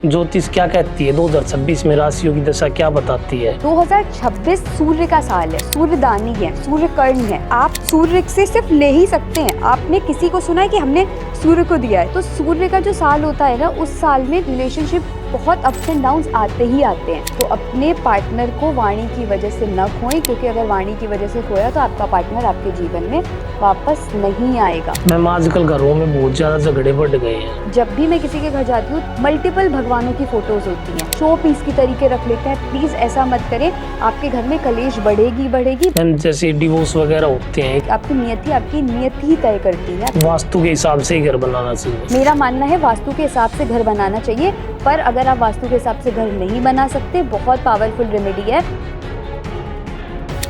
ज्योतिष क्या कहती है 2026 में राशियों की दशा क्या बताती है? 2026 सूर्य का साल है, सूर्यदानी है, सूर्य कर्ण है। आप सूर्य से सिर्फ ले ही सकते हैं। आपने किसी को सुना है कि हमने सूर्य को दिया है? तो सूर्य का जो साल होता है ना, उस साल में रिलेशनशिप बहुत अप्स एंड डाउन्स आते ही आते हैं। तो अपने पार्टनर को वाणी की वजह से न खोएं, क्योंकि अगर वाणी की वजह से खोया तो आपका पार्टनर आपके जीवन में वापस नहीं आएगा। मैम आजकल घरों में बहुत ज्यादा झगड़े बढ़ गए हैं। जब भी मैं किसी के घर जाती हूँ, मल्टीपल भगवानों की फोटोज होती हैं, शो पीस की तरीके रख लेते हैं। प्लीज ऐसा मत करें, आपके घर में कलेश बढ़ेगी। मैम जैसे डिवोर्स वगैरह होते हैं, आपकी नियति ही तय करती है। वास्तु के हिसाब से ही घर बनाना चाहिए। मेरा मानना है वास्तु के हिसाब से घर बनाना चाहिए, पर अगर आप वास्तु के हिसाब से घर नहीं बना सकते, बहुत पावरफुल रेमेडी है।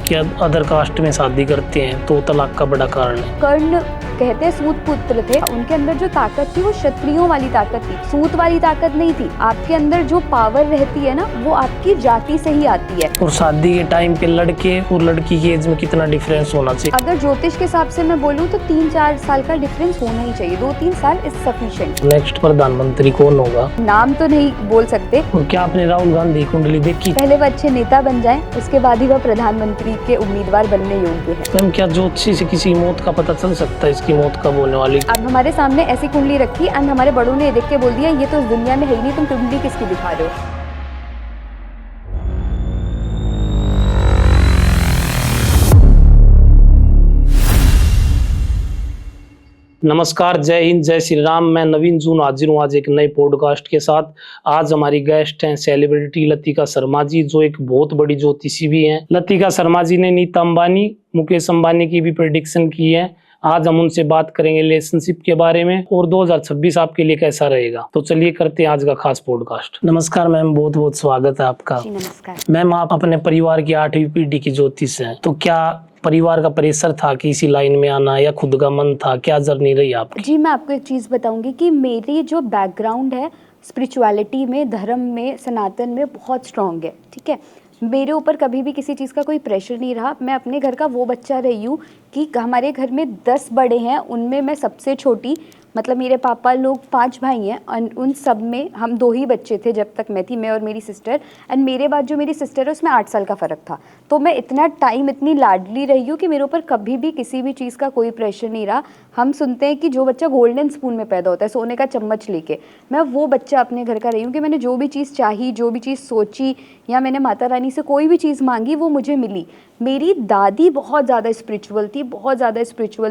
क्या अदर कास्ट में शादी करते हैं तो तलाक का बड़ा कारण है? कर्ण कहते हैं सूत पुत्र थे, उनके अंदर जो ताकत थी वो क्षत्रियों वाली ताकत थी, सूत वाली ताकत नहीं थी। आपके अंदर जो पावर रहती है ना, वो आपकी जाति से ही आती है। और शादी के टाइम पे लड़के और लड़की की एज में कितना डिफरेंस होना चाहिए? अगर ज्योतिष के हिसाब से मैं बोलूँ तो 3-4 साल का डिफरेंस होना ही चाहिए। 2-3 साल इज सफिशिएंट। नेक्स्ट प्रधानमंत्री कौन होगा? नाम तो नहीं बोल सकते। और क्या आपने राहुल गांधी कुंडली देखी? पहले वो अच्छे नेता बन जाएं, उसके बाद ही वह प्रधानमंत्री के उम्मीदवार बनने योग्य है। मैम क्या ज्योतिषी से किसी मौत का पता चल सकता है? इसकी मौत कब होने वाली? अब हमारे सामने ऐसी कुंडली रखी एंड हमारे बड़ों ने देख के बोल दिया ये तो इस दुनिया में है ही नहीं, तुम कुंडली किसकी दिखा रहे हो। नमस्कार, जय हिंद, जय श्री राम। मैं नवीन जून हाजिर हूँ आज एक नए पॉडकास्ट के साथ। आज हमारी गेस्ट हैं सेलिब्रिटी लतिका शर्मा जी, जो एक बहुत बड़ी ज्योतिषी भी हैं। लतिका शर्मा जी ने नीता अंबानी, मुकेश अंबानी की भी प्रेडिक्शन की है। आज हम उनसे बात करेंगे रिलेशनशिप के बारे में और 2026 आपके लिए कैसा रहेगा। तो चलिए करते हैं आज का खास पॉडकास्ट। नमस्कार मैम, बहुत बहुत स्वागत है आपका। जी नमस्कार। मैम आप अपने परिवार की 8वीं पीढ़ी की ज्योतिष हैं, तो क्या परिवार का प्रेशर था कि इसी लाइन में आना, या खुद का मन था? क्या जर्नी रही आपकी? जी मैं आपको एक चीज़ बताऊंगी कि मेरी जो बैकग्राउंड है स्पिरिचुअलिटी में, धर्म में, सनातन में बहुत स्ट्रांग है। ठीक है, मेरे ऊपर कभी भी किसी चीज़ का कोई प्रेशर नहीं रहा। मैं अपने घर का वो बच्चा रही हूँ कि हमारे घर में 10 बड़े हैं, उनमें मैं सबसे छोटी। मतलब मेरे पापा लोग 5 भाई हैं और उन सब में हम 2 ही बच्चे थे जब तक मैं थी, मैं और मेरी सिस्टर। एंड मेरे बाद जो मेरी सिस्टर है उसमें 8 साल का फ़र्क था। तो मैं इतना टाइम इतनी लाडली रही हूँ कि मेरे ऊपर कभी भी किसी भी चीज़ का कोई प्रेशर नहीं रहा। हम सुनते हैं कि जो बच्चा गोल्डन स्पून में पैदा होता है, सोने का चम्मच लेके, मैं वो बच्चा अपने घर का रही हूँ कि मैंने जो भी चीज़ चाही, जो भी चीज़ सोची, या मैंने माता रानी से कोई भी चीज़ मांगी वो मुझे मिली। मेरी दादी बहुत ज़्यादा स्पिरिचुअल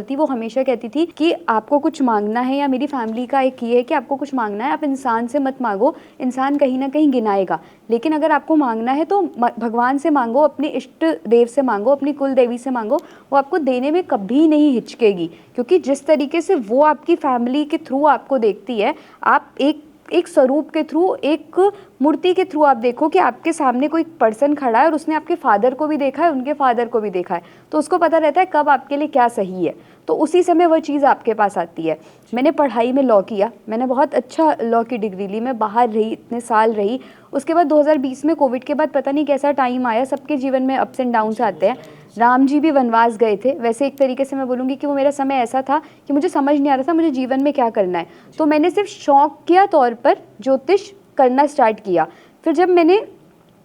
थी। वो हमेशा कहती थी कि आपको कुछ मांगना है, या मेरी फैमिली का एक ये है कि आपको कुछ मांगना है, आप इंसान से मत मांगो, इंसान कहीं ना कहीं गिनाएगा। लेकिन अगर आपको मांगना है तो भगवान से मांगो, अपने इष्ट देव से मांगो, अपनी कुल देवी से मांगो। वो आपको देने में कभी नहीं हिचकेगी, क्योंकि जिस तरीके से वो आपकी फैमिली के थ्रू आपको देखती है, आप एक स्वरूप के थ्रू, एक मूर्ति के थ्रू आप देखो कि आपके सामने कोई पर्सन खड़ा है और उसने आपके फादर को भी देखा है, उनके फादर को भी देखा है, तो उसको पता रहता है कब आपके लिए क्या सही है। तो उसी समय वह चीज़ आपके पास आती है। मैंने पढ़ाई में लॉ किया, मैंने बहुत अच्छा लॉ की डिग्री ली, मैं बाहर रही, इतने साल रही। उसके बाद 2020 में कोविड के बाद पता नहीं कैसा टाइम आया, सबके जीवन में अप्स एंड डाउन्स आते हैं। राम जी भी वनवास गए थे। वैसे एक तरीके से मैं बोलूँगी कि वो मेरा समय ऐसा था कि मुझे समझ नहीं आ रहा था मुझे जीवन में क्या करना है। तो मैंने सिर्फ शौक किया तौर पर ज्योतिष करना स्टार्ट किया। फिर जब मैंने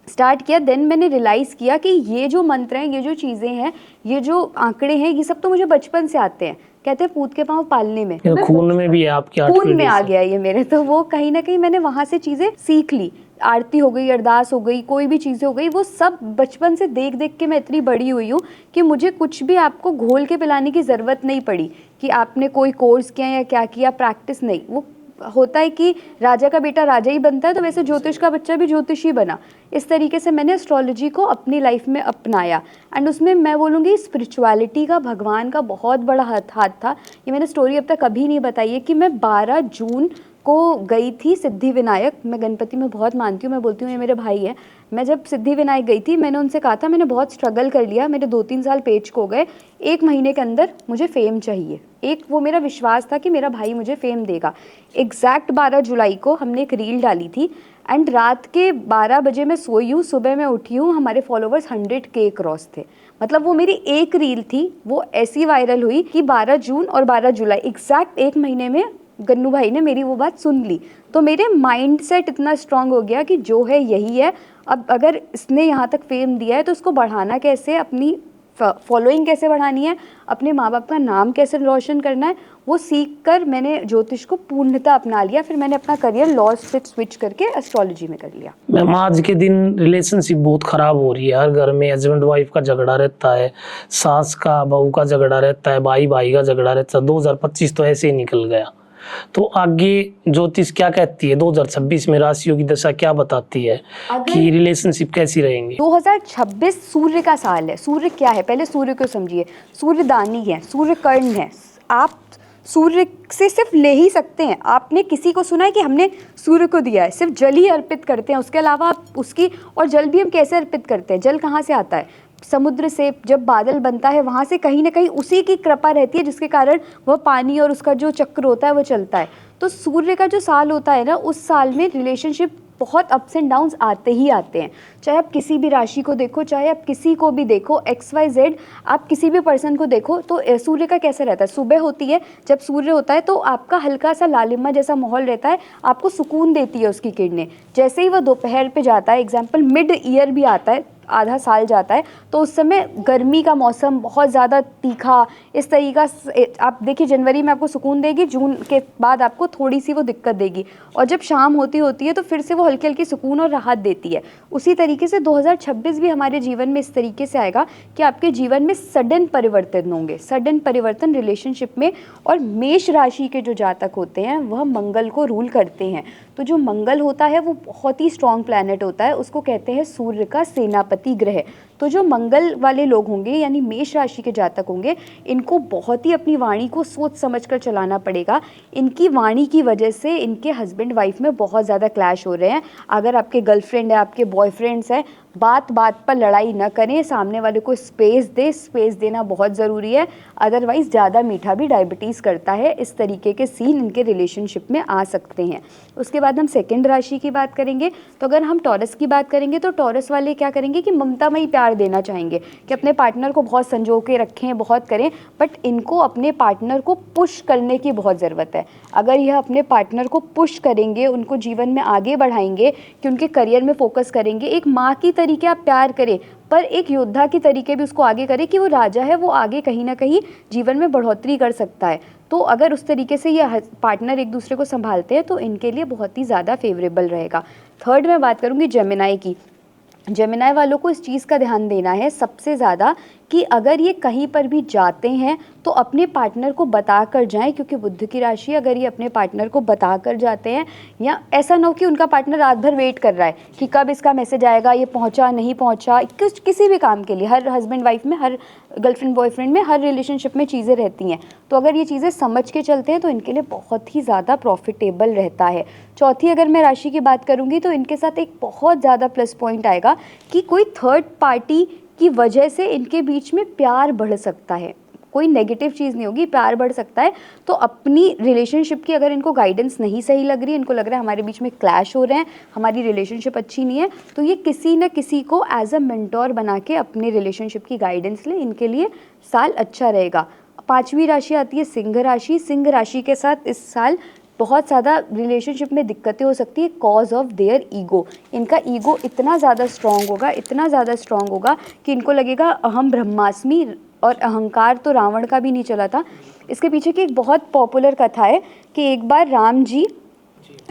स्टार्ट किया, देन मैंने रियलाइज़ किया कि ये जो मंत्र हैं, ये जो चीज़ें हैं, ये जो आंकड़े हैं, ये सब तो मुझे बचपन से आते हैं। कहते हैं पूत के पाँव पालने में, खून में भी है आपके? खून में आ गया ये मेरे। तो वो कहीं ना कहीं मैंने वहाँ से चीज़ें सीख ली। आरती हो गई, अरदास हो गई, कोई भी चीज़ें हो गई, वो सब बचपन से देख देख के मैं इतनी बड़ी हुई हूँ कि मुझे कुछ भी आपको घोल के पिलाने की ज़रूरत नहीं पड़ी कि आपने कोई कोर्स किया या क्या किया, प्रैक्टिस नहीं। वो होता है कि राजा का बेटा राजा ही बनता है, तो वैसे ज्योतिष का बच्चा भी ज्योतिष ही बना। इस तरीके से मैंने एस्ट्रोलॉजी को अपनी लाइफ में अपनाया। एंड उसमें मैं बोलूँगी स्पिरिचुअलिटी का, भगवान का बहुत बड़ा हाथ था। ये मैंने स्टोरी अब तक कभी नहीं बताई है कि मैं 12 जून को गई थी सिद्धि विनायक। मैं गणपति में बहुत मानती हूँ, मैं बोलती हूँ ये मेरे भाई है। मैं जब सिद्धि विनायक गई थी, मैंने उनसे कहा था मैंने बहुत स्ट्रगल कर लिया, मेरे 2-3 साल पेज को गए, 1 महीने के अंदर मुझे फेम चाहिए। एक वो मेरा विश्वास था कि मेरा भाई मुझे फेम देगा। एग्जैक्ट 12 जुलाई को हमने एक रील डाली थी एंड रात के 12 बजे मैं सोई हूँ, सुबह मैं उठी हूँ, हमारे फॉलोवर्स 100K क्रॉस थे। मतलब वो मेरी एक रील थी, वो ऐसी वायरल हुई कि 12 जून और 12 जुलाई एग्जैक्ट 1 महीने में गन्नू भाई ने मेरी वो बात सुन ली, तो मेरे माइंड सेट इतना स्ट्रांग हो गया कि जो है यही है। अब अगर इसने यहाँ तक फेम दिया है तो उसको बढ़ाना कैसे, अपनी फॉलोइंग कैसे बढ़ानी है, अपने माँ बाप का नाम कैसे रोशन करना है, वो सीख कर मैंने ज्योतिष को पूर्णतः अपना लिया। फिर मैंने अपना करियर लॉ से स्विच करके एस्ट्रोलॉजी में कर लिया। मैम आज के दिन रिलेशनशिप बहुत खराब हो रही है, हर घर में हस्बैंड वाइफ का झगड़ा रहता है, सास का बहू का झगड़ा रहता है, भाई भाई का झगड़ा रहता है। 2025 तो ऐसे ही निकल गया, तो आगे ज्योतिष क्या कहती है 2026 में राशियों की दशा क्या बताती है कि रिलेशनशिप कैसी रहेंगी? 2026 सूर्य का साल है। सूर्य क्या है, पहले सूर्य को समझिए। सूर्य दानी है, सूर्य कर्ण है। आप सूर्य से सिर्फ ले ही सकते हैं। आपने किसी को सुना है कि हमने सूर्य को दिया है? सिर्फ जल ही अर्पित करते हैं, उसके अलावा आप उसकी, और जल भी हम कैसे अर्पित करते हैं? जल कहाँ से आता है? समुद्र से। जब बादल बनता है वहाँ से कहीं ना कहीं उसी की कृपा रहती है, जिसके कारण वह पानी और उसका जो चक्र होता है वो चलता है। तो सूर्य का जो साल होता है ना, उस साल में रिलेशनशिप बहुत अप्स एंड डाउन्स आते ही आते हैं। चाहे आप किसी भी राशि को देखो, चाहे आप किसी को भी देखो, XYZ, आप किसी भी पर्सन को देखो, तो सूर्य का कैसे रहता है? सुबह होती है, जब सूर्य होता है तो आपका हल्का सा लालिमा जैसा माहौल रहता है, आपको सुकून देती है उसकी किरणें। जैसे ही वह दोपहर पे जाता है, एग्जाम्पल मिड ईयर भी आता है, आधा साल जाता है, तो उस समय गर्मी का मौसम बहुत ज़्यादा तीखा, इस तरीका से आप देखिए जनवरी में आपको सुकून देगी, जून के बाद आपको थोड़ी सी वो दिक्कत देगी, और जब शाम होती है तो फिर से वो हल्की हल्की सुकून और राहत देती है। उसी तरीके से 2026 भी हमारे जीवन में इस तरीके से आएगा कि आपके जीवन में सडन परिवर्तन होंगे, सडन परिवर्तन रिलेशनशिप में। और मेष राशि के जो जातक होते हैं वह मंगल को रूल करते हैं। तो जो मंगल होता है वो बहुत ही स्ट्रॉन्ग प्लैनेट होता है, उसको कहते हैं सूर्य का सेनापति ग्रह। तो जो मंगल वाले लोग होंगे यानी मेष राशि के जातक होंगे, इनको बहुत ही अपनी वाणी को सोच समझ कर चलाना पड़ेगा। इनकी वाणी की वजह से इनके हस्बैंड वाइफ में बहुत ज़्यादा क्लैश हो रहे हैं। अगर आपके गर्लफ्रेंड है, आपके बॉयफ्रेंड्स हैं, बात बात पर लड़ाई न करें, सामने वाले को स्पेस दे, स्पेस देना बहुत ज़रूरी है। अदरवाइज़ ज़्यादा मीठा भी डायबिटीज़ करता है। इस तरीके के सीन इनके रिलेशनशिप में आ सकते हैं। उसके बाद हम सेकंड राशि की बात करेंगे, तो अगर हम टॉरस की बात करेंगे तो टॉरस वाले क्या करेंगे कि ममतामयी प्यार देना चाहेंगे, कि अपने पार्टनर को बहुत संजो के रखें, बहुत करें, बट इनको अपने पार्टनर को पुश करने की बहुत ज़रूरत है। अगर यह अपने पार्टनर को पुश करेंगे, उनको जीवन में आगे बढ़ाएंगे, कि उनके करियर में फोकस करेंगे, एक माँ की तरीके आप प्यार करें, पर एक योद्धा की तरीके भी उसको आगे करें कि वो राजा है, वो आगे कहीं ना कहीं जीवन में बढ़ोतरी कर सकता है। तो अगर उस तरीके से ये पार्टनर एक दूसरे को संभालते हैं तो इनके लिए बहुत ही ज़्यादा फेवरेबल रहेगा। थर्ड मैं बात करूँगी जेमिनाई की। जेमिनाई वालों को इस चीज़ का ध्यान देना है सबसे ज़्यादा कि अगर ये कहीं पर भी जाते हैं तो अपने पार्टनर को बता कर जाएं, क्योंकि बुध की राशि, अगर ये अपने पार्टनर को बता कर जाते हैं, या ऐसा ना हो कि उनका पार्टनर रात भर वेट कर रहा है कि कब इसका मैसेज आएगा, ये पहुंचा नहीं पहुंचा। किसी भी काम के लिए हर हस्बैंड वाइफ में, हर गर्लफ्रेंड बॉयफ्रेंड में, हर रिलेशनशिप में चीज़ें रहती हैं। तो अगर ये चीज़ें समझ के चलते हैं तो इनके लिए बहुत ही ज़्यादा प्रॉफिटेबल रहता है। चौथी अगर मैं राशि की बात करूँगी तो इनके साथ एक बहुत ज़्यादा प्लस पॉइंट आएगा कि कोई थर्ड पार्टी की वजह से इनके बीच में प्यार बढ़ सकता है। कोई नेगेटिव चीज़ नहीं होगी, प्यार बढ़ सकता है। तो अपनी रिलेशनशिप की अगर इनको गाइडेंस नहीं सही लग रही है, इनको लग रहा है हमारे बीच में क्लैश हो रहे हैं, हमारी रिलेशनशिप अच्छी नहीं है, तो ये किसी न किसी को एज अ मेंटोर बना के अपने रिलेशनशिप की गाइडेंस लें, इनके लिए साल अच्छा रहेगा। पांचवी राशि आती है सिंह राशि। सिंह राशि के साथ इस साल बहुत ज़्यादा रिलेशनशिप में दिक्कतें हो सकती है, कॉज ऑफ देयर ईगो। इनका ईगो इतना ज़्यादा स्ट्रॉन्ग होगा, इतना ज़्यादा स्ट्रॉन्ग होगा कि इनको लगेगा अहम ब्रह्मास्मि, और अहंकार तो रावण का भी नहीं चला था। इसके पीछे की एक बहुत पॉपुलर कथा है कि एक बार राम जी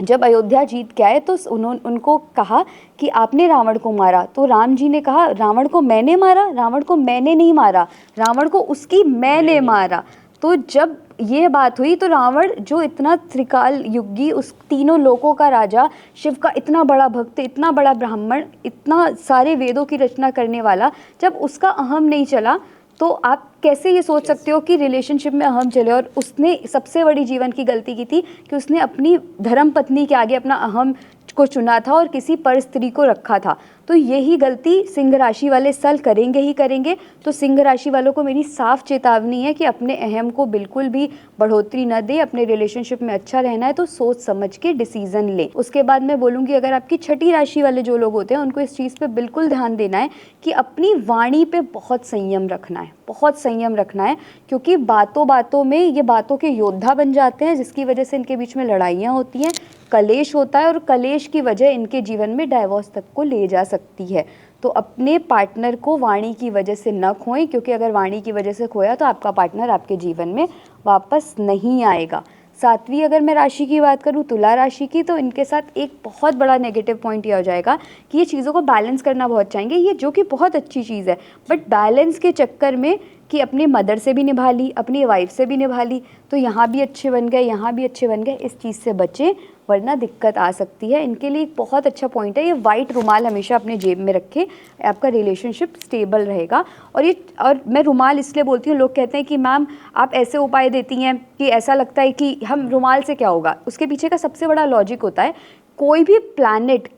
जब अयोध्या जीत के आए तो उनको कहा कि आपने रावण को मारा, तो राम जी ने कहा रावण को मैंने मारा, रावण को मैंने नहीं मारा, रावण को उसकी मैंने मारा। तो जब ये बात हुई तो रावण जो इतना त्रिकाल युगी, उस तीनों लोकों का राजा, शिव का इतना बड़ा भक्त, इतना बड़ा ब्राह्मण, इतना सारे वेदों की रचना करने वाला, जब उसका अहम नहीं चला तो आप कैसे ये सोच सकते हो कि रिलेशनशिप में अहम चले। और उसने सबसे बड़ी जीवन की गलती की थी कि उसने अपनी धर्म पत्नी के आगे अपना अहम को चुना था और किसी पर स्त्री को रखा था। तो यही गलती सिंह राशि वाले इस साल करेंगे ही करेंगे। तो सिंह राशि वालों को मेरी साफ चेतावनी है कि अपने अहम को बिल्कुल भी बढ़ोतरी न दे, अपने रिलेशनशिप में अच्छा रहना है तो सोच समझ के डिसीजन ले। उसके बाद मैं बोलूँगी अगर आपकी छठी राशि वाले जो लोग होते हैं उनको इस चीज़ पे बिल्कुल ध्यान देना है कि अपनी वाणी पे बहुत संयम रखना है, बहुत संयम रखना है, क्योंकि बातों बातों में ये बातों के योद्धा बन जाते हैं जिसकी वजह से इनके बीच में लड़ाइयाँ होती हैं, कलेश होता है और कलेश की वजह इनके जीवन में डाइवोर्स तक को ले जा सकती है। तो अपने पार्टनर को वाणी की वजह से न खोएं, क्योंकि अगर वाणी की वजह से खोया तो आपका पार्टनर आपके जीवन में वापस नहीं आएगा। सातवीं अगर मैं राशि की बात करूं तुला राशि की, तो इनके साथ एक बहुत बड़ा नेगेटिव पॉइंट ये हो जाएगा कि ये चीज़ों को बैलेंस करना बहुत चाहेंगे, ये जो कि बहुत अच्छी चीज़ है, बट बैलेंस के चक्कर में कि अपनी मदर से भी निभा ली, अपनी वाइफ से भी निभा ली, तो यहाँ भी अच्छे बन गए, यहाँ भी अच्छे बन गए, इस चीज़ से बचें वरना दिक्कत आ सकती है। इनके लिए एक बहुत अच्छा पॉइंट है, ये वाइट रुमाल हमेशा अपने जेब में रखें, आपका रिलेशनशिप स्टेबल रहेगा। और मैं रुमाल इसलिए बोलती हूँ, लोग कहते हैं कि मैम आप ऐसे उपाय देती हैं कि ऐसा लगता है कि हम रुमाल से क्या होगा, उसके पीछे का सबसे बड़ा लॉजिक होता है, कोई भी प्लैनेट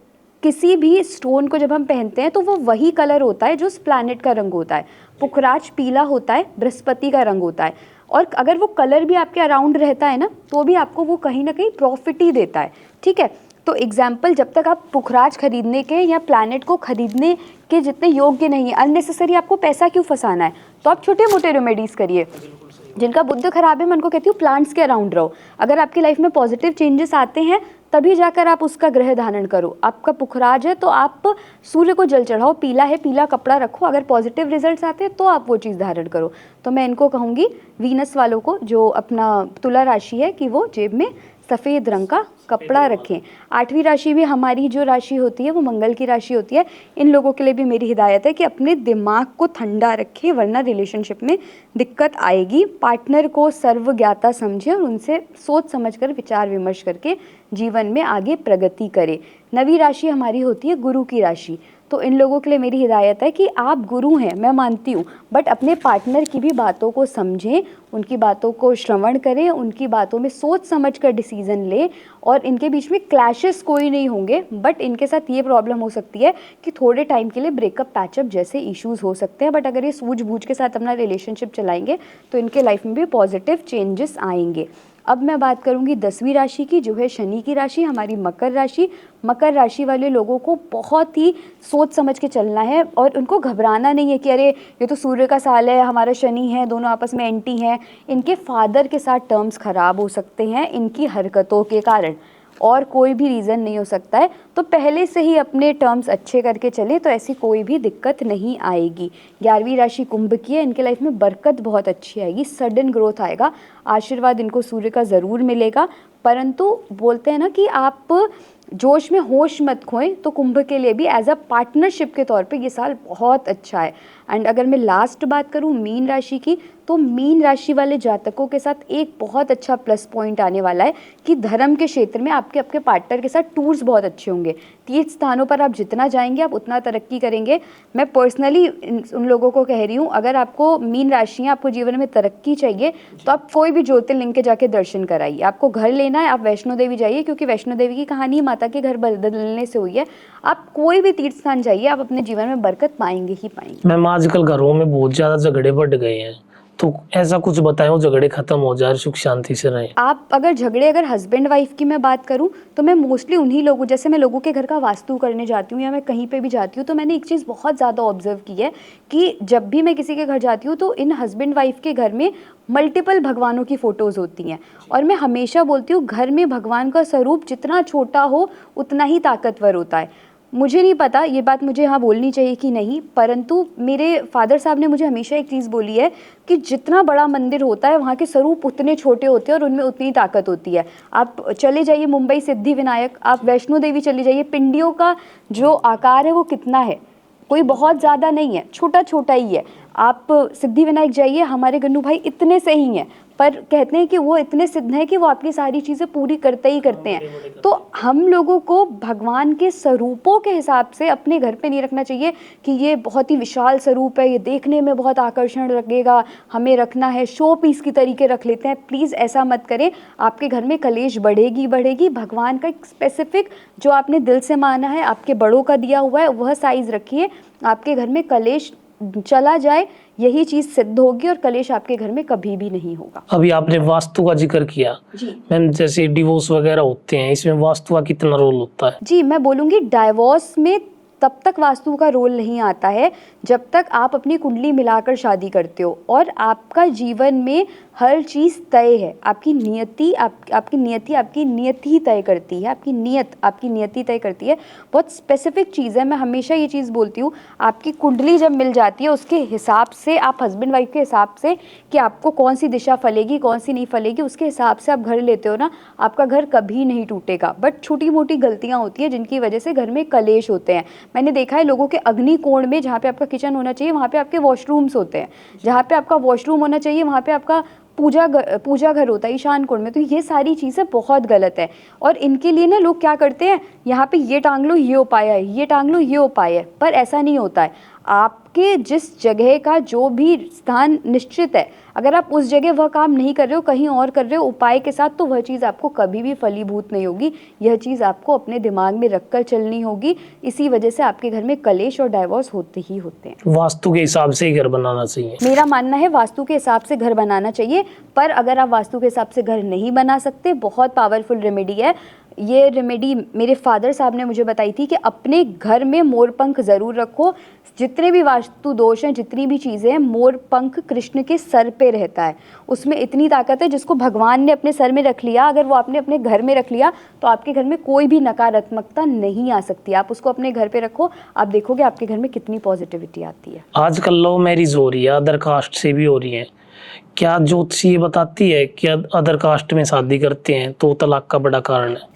किसी भी स्टोन को जब हम पहनते हैं तो वो वही कलर होता है जो उस प्लैनेट का रंग होता है। पुखराज पीला होता है, बृहस्पति का रंग होता है, और अगर वो कलर भी आपके अराउंड रहता है ना तो भी आपको वो कहीं ना कहीं प्रॉफिट ही देता है, ठीक है। तो एग्जाम्पल, जब तक आप पुखराज खरीदने के या प्लैनेट को खरीदने के जितने योग्य नहीं है, अननेसेसरी आपको पैसा क्यों फंसाना है, तो आप छोटे मोटे रेमेडीज़ करिए। जिनका बुद्ध खराब है मैं उनको कहती हूँ प्लांट्स के अराउंड रहो। अगर आपकी लाइफ में पॉजिटिव चेंजेस आते हैं तभी जाकर आप उसका ग्रह धारण करो। आपका पुखराज है तो आप सूर्य को जल चढ़ाओ, पीला है पीला कपड़ा रखो, अगर पॉजिटिव रिजल्ट्स आते हैं तो आप वो चीज़ धारण करो। तो मैं इनको कहूँगी वीनस वालों को जो अपना तुला राशि है कि वो जेब में सफ़ेद रंग का कपड़ा रखें। आठवीं राशि भी हमारी जो राशि होती है वो मंगल की राशि होती है। इन लोगों के लिए भी मेरी हिदायत है कि अपने दिमाग को ठंडा रखें वरना रिलेशनशिप में दिक्कत आएगी। पार्टनर को सर्वज्ञाता समझें और उनसे सोच समझकर विचार विमर्श करके जीवन में आगे प्रगति करें। नवीं राशि हमारी होती है गुरु की राशि। तो इन लोगों के लिए मेरी हिदायत है कि आप गुरु हैं, मैं मानती हूँ, बट अपने पार्टनर की भी बातों को समझें, उनकी बातों को श्रवण करें, उनकी बातों में सोच समझ कर डिसीजन लें। और इनके बीच में क्लैशेस कोई नहीं होंगे, बट इनके साथ ये प्रॉब्लम हो सकती है कि थोड़े टाइम के लिए ब्रेकअप पैचअप जैसे इश्यूज़ हो सकते हैं, बट अगर ये सूझबूझ के साथ अपना रिलेशनशिप चलाएंगे तो इनके लाइफ में भी पॉजिटिव चेंजेस आएंगे। अब मैं बात करूंगी 10वीं राशि की जो है शनि की राशि, हमारी मकर राशि। मकर राशि वाले लोगों को बहुत ही सोच समझ के चलना है और उनको घबराना नहीं है कि अरे ये तो सूर्य का साल है, हमारा शनि है, दोनों आपस में एंटी हैं। इनके फादर के साथ टर्म्स खराब हो सकते हैं इनकी हरकतों के कारण, और कोई भी रीज़न नहीं हो सकता है। तो पहले से ही अपने टर्म्स अच्छे करके चलें तो ऐसी कोई भी दिक्कत नहीं आएगी। 11वीं राशि कुंभ की है, इनके लाइफ में बरकत बहुत अच्छी आएगी, सडन ग्रोथ आएगा, आशीर्वाद इनको सूर्य का ज़रूर मिलेगा। परंतु बोलते हैं ना कि आप जोश में होश मत खोएं, तो कुंभ के लिए भी एज अ पार्टनरशिप के तौर पे ये साल बहुत अच्छा है। एंड अगर मैं लास्ट बात करूं मीन राशि की, तो मीन राशि वाले जातकों के साथ एक बहुत अच्छा प्लस पॉइंट आने वाला है कि धर्म के क्षेत्र में आपके पार्टनर के साथ टूर्स बहुत अच्छे होंगे। तीर्थ स्थानों पर आप जितना जाएंगे आप उतना तरक्की करेंगे। मैं पर्सनली उन लोगों को कह रही हूँ, अगर आपको मीन राशि है, आपको जीवन में तरक्की चाहिए तो आप कोई भी ज्योतिर्लिंग के जाके दर्शन कराइए। आपको घर लेना है, आप वैष्णो देवी जाइए, क्योंकि वैष्णो देवी की कहानी माता के घर बदलने से हुई है। आप कोई भी तीर्थ स्थान जाइए, आप अपने जीवन में बरकत पाएंगे ही पाएंगे। मैम आजकल घरों में बहुत ज्यादा झगड़े बढ़ गए हैं, तो ऐसा कुछ बताएं झगड़े खत्म हो जाए, सुख शांति से रहे। आप अगर हस्बैंड वाइफ की मैं बात करूं तो मैं मोस्टली उन्हीं लोगों, जैसे मैं लोगों के घर का वास्तु करने जाती हूं या मैं कहीं पे भी जाती हूं, तो मैंने एक चीज़ बहुत ज़्यादा ऑब्जर्व की है कि जब भी मैं किसी के घर जाती हूं तो इन हस्बैंड वाइफ के घर में मल्टीपल भगवानों की फ़ोटोज़ होती हैं। और मैं हमेशा बोलती हूँ घर में भगवान का स्वरूप जितना छोटा हो उतना ही ताकतवर होता है। मुझे नहीं पता ये बात मुझे यहाँ बोलनी चाहिए कि नहीं, परंतु मेरे फादर साहब ने मुझे हमेशा एक चीज़ बोली है कि जितना बड़ा मंदिर होता है वहाँ के स्वरूप उतने छोटे होते हैं और उनमें उतनी ताकत होती है। आप चले जाइए मुंबई सिद्धि विनायक, आप वैष्णो देवी चले जाइए, पिंडियों का जो आकार है वो कितना है, कोई बहुत ज़्यादा नहीं है, छोटा छोटा ही है। आप सिद्धि विनायक जाइए, हमारे गन्नू भाई इतने से ही हैं, पर कहते हैं कि वो इतने सिद्ध हैं कि वो आपकी सारी चीज़ें पूरी करते ही करते हैं। तो हम लोगों को भगवान के स्वरूपों के हिसाब से अपने घर पे नहीं रखना चाहिए कि ये बहुत ही विशाल स्वरूप है, ये देखने में बहुत आकर्षण लगेगा, हमें रखना है, शो पीस की तरीके रख लेते हैं। प्लीज़ ऐसा मत करें, आपके घर में कलेश बढ़ेगी बढ़ेगी। भगवान का एक स्पेसिफिक जो आपने दिल से माना है, आपके बड़ों का दिया हुआ है, वह साइज़ रखिए। आपके घर में कलेश चला जाए, यही चीज सिद्ध होगी और कलेश आपके घर में कभी भी नहीं होगा। अभी आपने वास्तु का जिक्र किया जी मैम, जैसे डिवोर्स वगैरह होते हैं, इसमें वास्तु का कितना रोल होता है? जी, मैं बोलूँगी डाइवोर्स में तब तक वास्तु का रोल नहीं आता है जब तक आप अपनी कुंडली मिलाकर शादी करते हो और आपका जीवन में हर चीज़ तय है। आपकी नियति आपकी नियति ही तय करती है, आपकी नियति तय करती है। बहुत स्पेसिफिक चीज़ है, मैं हमेशा ये चीज़ बोलती हूँ। आपकी कुंडली जब मिल जाती है उसके हिसाब से, आप हस्बैंड वाइफ के हिसाब से कि आपको कौन सी दिशा फलेगी कौन सी नहीं फलेगी, उसके हिसाब से आप घर लेते हो ना, आपका घर कभी नहीं टूटेगा। बट छोटी मोटी गलतियाँ होती है जिनकी वजह से घर में कलेश होते हैं। मैंने देखा है लोगों के अग्नि कोण में, जहाँ पे आपका किचन होना चाहिए वहाँ पे आपके वॉशरूम्स होते हैं, जहाँ पे आपका वॉशरूम होना चाहिए वहाँ पे आपका पूजा घर होता है ईशान कोण में। तो ये सारी चीज़ें बहुत गलत है और इनके लिए ना लोग क्या करते हैं, यहाँ पे ये टांग लो ये उपाय है, ये टांग लो ये उपाय है, पर ऐसा नहीं होता है। आपके जिस जगह का जो भी स्थान निश्चित है, अगर आप उस जगह वह काम नहीं कर रहे हो, कहीं और कर रहे हो उपाय के साथ, तो वह चीज़ आपको कभी भी फलीभूत नहीं होगी। यह चीज़ आपको अपने दिमाग में रखकर चलनी होगी। इसी वजह से आपके घर में कलेश और डाइवोर्स होते ही होते हैं। वास्तु के हिसाब से ही घर बनाना चाहिए। मेरा मानना है वास्तु के हिसाब से घर बनाना चाहिए, पर अगर आप वास्तु के हिसाब से घर नहीं बना सकते, बहुत पावरफुल रेमेडी है। ये रेमेडी मेरे फादर साहब ने मुझे बताई थी कि अपने घर में मोर पंख ज़रूर रखो। जितने भी वास्तु दोष हैं, जितनी भी चीज़ें हैं, मोर पंख कृष्ण के सर पे रहता है। उसमें इतनी ताकत है, जिसको भगवान ने अपने सर में रख लिया, अगर वो आपने अपने घर में रख लिया तो आपके घर में कोई भी नकारात्मकता नहीं आ सकती। आप उसको अपने घर पे रखो, आप देखोगे आपके घर में कितनी पॉजिटिविटी आती है। आजकल लव मैरिज हो रही है, अदर कास्ट से भी हो रही है। क्या ज्योतिषी ये बताती है कि अदर कास्ट में शादी करते हैं तो तलाक का बड़ा कारण है?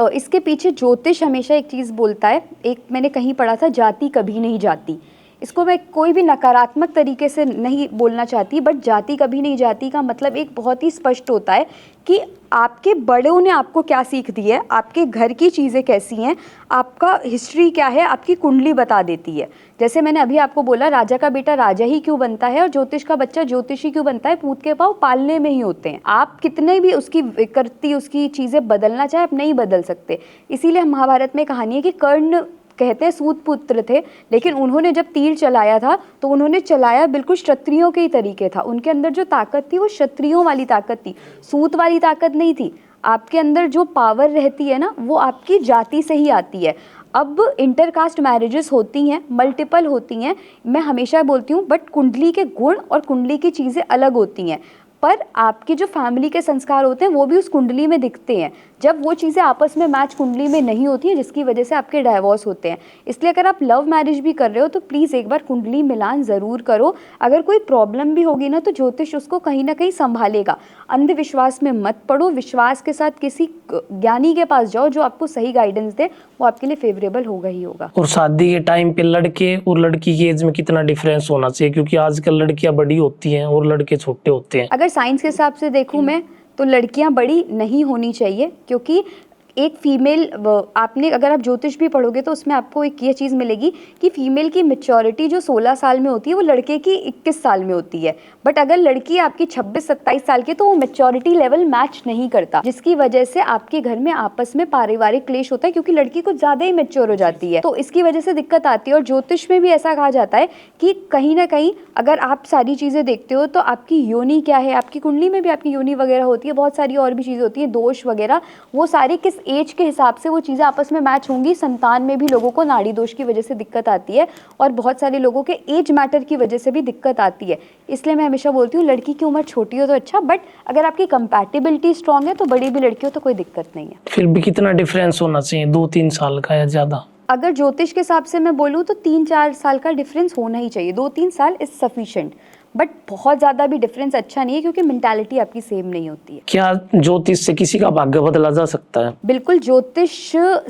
इसके पीछे ज्योतिष हमेशा एक चीज़ बोलता है, एक मैंने कहीं पढ़ा था, जाति कभी नहीं जाती। इसको मैं कोई भी नकारात्मक तरीके से नहीं बोलना चाहती, बट जाति कभी नहीं जाती का मतलब एक बहुत ही स्पष्ट होता है कि आपके बड़ों ने आपको क्या सीख दी है, आपके घर की चीज़ें कैसी हैं, आपका हिस्ट्री क्या है, आपकी कुंडली बता देती है। जैसे मैंने अभी आपको बोला, राजा का बेटा राजा ही क्यों बनता है और ज्योतिष का बच्चा ज्योतिषी क्यों बनता है? पूत के पाँव पालने में ही होते हैं। आप कितने भी उसकी चीज़ें बदलना चाहे, आप नहीं बदल सकते। इसीलिए महाभारत में कहानी है कि कर्ण कहते हैं सूत पुत्र थे, लेकिन उन्होंने जब तीर चलाया था तो उन्होंने चलाया बिल्कुल क्षत्रियों के ही तरीके था। उनके अंदर जो ताकत थी वो क्षत्रियों वाली ताकत थी, सूत वाली ताकत नहीं थी। आपके अंदर जो पावर रहती है ना, वो आपकी जाति से ही आती है। अब इंटरकास्ट मैरिजेस होती हैं, मल्टीपल होती हैं, मैं हमेशा बोलती हूँ, बट कुंडली के गुण और कुंडली की चीज़ें अलग होती हैं। पर आपके जो फैमिली के संस्कार होते हैं वो भी उस कुंडली में दिखते हैं। जब वो चीज़ें आपस में मैच कुंडली में नहीं होती हैं, जिसकी वजह से आपके डाइवोर्स होते हैं। इसलिए अगर आप लव मैरिज भी कर रहे हो तो प्लीज़ एक बार कुंडली मिलान ज़रूर करो। अगर कोई प्रॉब्लम भी होगी ना तो ज्योतिष उसको कहीं ना कहीं संभालेगा। अंधविश्वास में मत पड़ो, विश्वास के साथ किसी ज्ञानी के पास जाओ जो आपको सही गाइडेंस दे, वो आपके लिए फेवरेबल होगा ही होगा। और शादी के टाइम पे लड़के और लड़की की एज में कितना डिफरेंस होना चाहिए? क्योंकि आजकल लड़कियां बड़ी होती हैं और लड़के छोटे होते हैं। अगर साइंस के हिसाब से देखूं मैं तो लड़कियां बड़ी नहीं होनी चाहिए, क्योंकि एक फीमेल, आपने अगर आप ज्योतिष भी पढ़ोगे तो उसमें आपको एक ये चीज़ मिलेगी कि फीमेल की मैच्योरिटी जो 16 साल में होती है वो लड़के की 21 साल में होती है। बट अगर लड़की आपकी 26-27 साल की तो वो मैच्योरिटी लेवल मैच नहीं करता, जिसकी वजह से आपके घर में आपस में पारिवारिक क्लेश होता है, क्योंकि लड़की कुछ ज़्यादा ही मैच्योर हो जाती है, तो इसकी वजह से दिक्कत आती है। और ज्योतिष में भी ऐसा कहा जाता है कि कहीं ना कहीं अगर आप सारी चीज़ें देखते हो तो आपकी योनि क्या है, आपकी कुंडली में भी आपकी योनि वगैरह होती है, बहुत सारी और भी चीज़ें होती हैं, दोष वगैरह, वो सारे किस एज के हिसाब से वो चीज़ें आपस में मैच होंगी। संतान में भी लोगों को नाड़ी दोष की वजह से दिक्कत आती है और बहुत सारे लोगों के एज मैटर की वजह से भी दिक्कत आती है। इसलिए मैं हमेशा बोलती हूँ लड़की की उम्र छोटी हो तो अच्छा, बट अगर आपकी कंपैटिबिलिटी स्ट्रांग है तो बड़ी भी लड़की हो तो कोई दिक्कत नहीं है। फिर भी कितना डिफरेंस होना चाहिए? 2-3 साल का या ज़्यादा? अगर ज्योतिष के हिसाब से मैं बोलूँ तो 3-4 साल का डिफरेंस होना ही चाहिए। 2-3 साल इज सफिशिएंट। बट बहुत ज़्यादा भी डिफरेंस अच्छा नहीं है, क्योंकि मेंटालिटी आपकी सेम नहीं होती है। क्या ज्योतिष से किसी का भाग्य बदला जा सकता है? बिल्कुल, ज्योतिष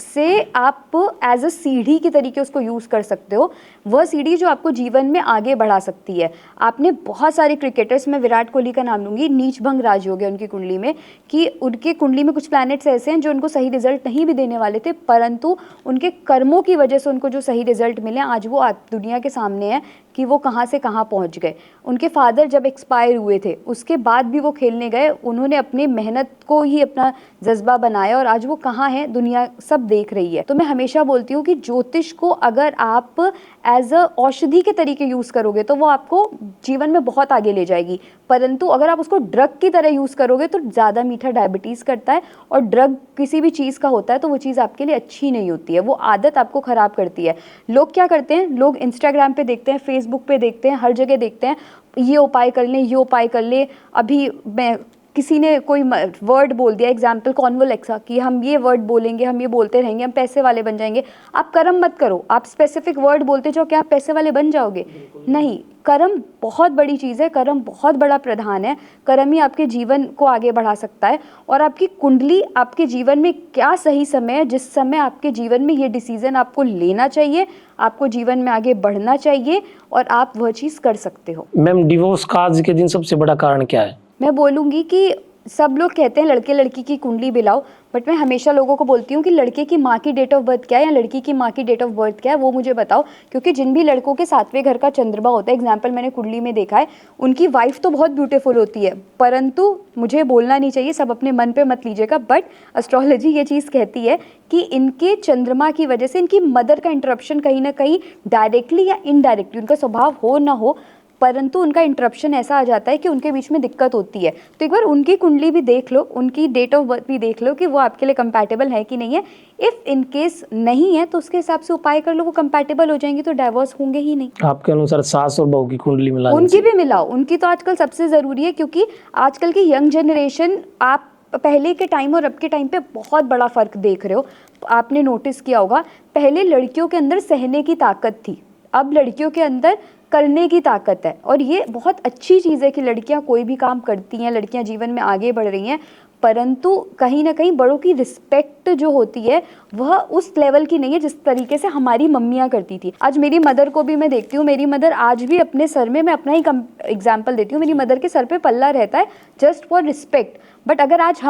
से आप एज अ सीढ़ी के तरीके उसको यूज़ कर सकते हो। वह सीढ़ी जो आपको जीवन में आगे बढ़ा सकती है। आपने बहुत सारे क्रिकेटर्स, में विराट कोहली का नाम लूँगी, नीच भंग राज हो गया उनकी कुंडली में, कि उनके कुंडली में कुछ प्लैनेट्स ऐसे हैं जो उनको सही रिजल्ट नहीं भी देने वाले थे, परंतु उनके कर्मों की वजह से उनको जो सही रिजल्ट मिले, आज वो दुनिया के सामने है कि वो कहाँ से कहाँ पहुँच गए। उनके फादर जब एक्सपायर हुए थे, उसके बाद भी वो खेलने गए, उन्होंने अपनी मेहनत को ही अपना जज्बा बनाया, और आज वो कहाँ है दुनिया सब देख रही है। तो मैं हमेशा बोलती हूँ कि ज्योतिष को अगर आप एज अ औषधि के तरीके यूज़ करोगे तो वो आपको जीवन में बहुत आगे ले जाएगी, परंतु अगर आप उसको ड्रग की तरह यूज़ करोगे तो ज़्यादा मीठा डायबिटीज़ करता है, और ड्रग किसी भी चीज़ का होता है तो वो चीज़ आपके लिए अच्छी नहीं होती है, वो आदत आपको ख़राब करती है। लोग क्या करते हैं, लोग इंस्टाग्राम पे देखते हैं, फेसबुक पे देखते हैं, हर जगह देखते हैं, ये उपाय कर लें, ये उपाय कर लें। अभी मैं किसी ने कोई वर्ड बोल दिया, एग्जाम्पल कॉन्वोलेक्सा, कि हम ये वर्ड बोलेंगे, हम ये बोलते रहेंगे, हम पैसे वाले बन जाएंगे। आप कर्म मत करो, आप स्पेसिफिक वर्ड बोलते जाओ, क्या आप पैसे वाले बन जाओगे? नहीं, कर्म बहुत बड़ी चीज़ है, कर्म बहुत बड़ा प्रधान है। कर्म ही आपके जीवन को आगे बढ़ा सकता है, और आपकी कुंडली आपके जीवन में क्या सही समय है, जिस समय आपके जीवन में ये डिसीजन आपको लेना चाहिए, आपको जीवन में आगे बढ़ना चाहिए, और आप वह चीज़ कर सकते हो। मैम, डिवोर्स का आज के दिन सबसे बड़ा कारण क्या है? मैं बोलूँगी कि सब लोग कहते हैं लड़के लड़की की कुंडली मिलाओ, बट मैं हमेशा लोगों को बोलती हूँ कि लड़के की माँ की डेट ऑफ बर्थ क्या है या लड़की की माँ की डेट ऑफ बर्थ क्या है, वो मुझे बताओ। क्योंकि जिन भी लड़कों के 7वें घर का चंद्रमा होता है, एग्जाम्पल मैंने कुंडली में देखा है, उनकी वाइफ तो बहुत ब्यूटीफुल होती है, परंतु मुझे बोलना नहीं चाहिए, सब अपने मन पे मत लीजिएगा, बट एस्ट्रोलॉजी ये चीज़ कहती है कि इनके चंद्रमा की वजह से इनकी मदर का इंटरप्शन कहीं ना कहीं डायरेक्टली या इनडायरेक्टली, उनका स्वभाव हो ना हो, परंतु उनका इंटरप्शन ऐसा आ जाता है कि उनके बीच में दिक्कत होती है। तो एक बार उनकी कुंडली भी देख लो, उनकी डेट ऑफ बर्थ भी देख लो कि वो आपके लिए कंपैटिबल है कि नहीं है। इफ़ इन केस नहीं है तो उसके हिसाब से उपाय कर लो, वो कंपैटिबल हो जाएंगी तो डाइवोर्स होंगे ही नहीं। आपके अनुसार सास और बहू की कुंडली मिलानी उनकी भी मिलाओ, उनकी तो आजकल सबसे ज़रूरी है, क्योंकि आजकल की यंग जनरेशन, आप पहले के टाइम और अब के टाइम पे बहुत बड़ा फ़र्क देख रहे हो। आपने नोटिस किया होगा, पहले लड़कियों के अंदर सहने की ताकत थी, अब लड़कियों के अंदर करने की ताकत है, और ये बहुत अच्छी चीज़ है कि लड़कियां कोई भी काम करती हैं, लड़कियां जीवन में आगे बढ़ रही हैं, परंतु कहीं ना कहीं बड़ों की रिस्पेक्ट जो होती है वह उस लेवल की नहीं है जिस तरीके से हमारी मम्मियाँ करती थी। आज मेरी मदर को भी मैं देखती हूँ, मेरी मदर आज भी अपने सर में, मैं अपना ही एग्जाम्पल देती हूँ, मेरी मदर के सर पे पल्ला रहता है जस्ट फॉर रिस्पेक्ट। बट अगर आज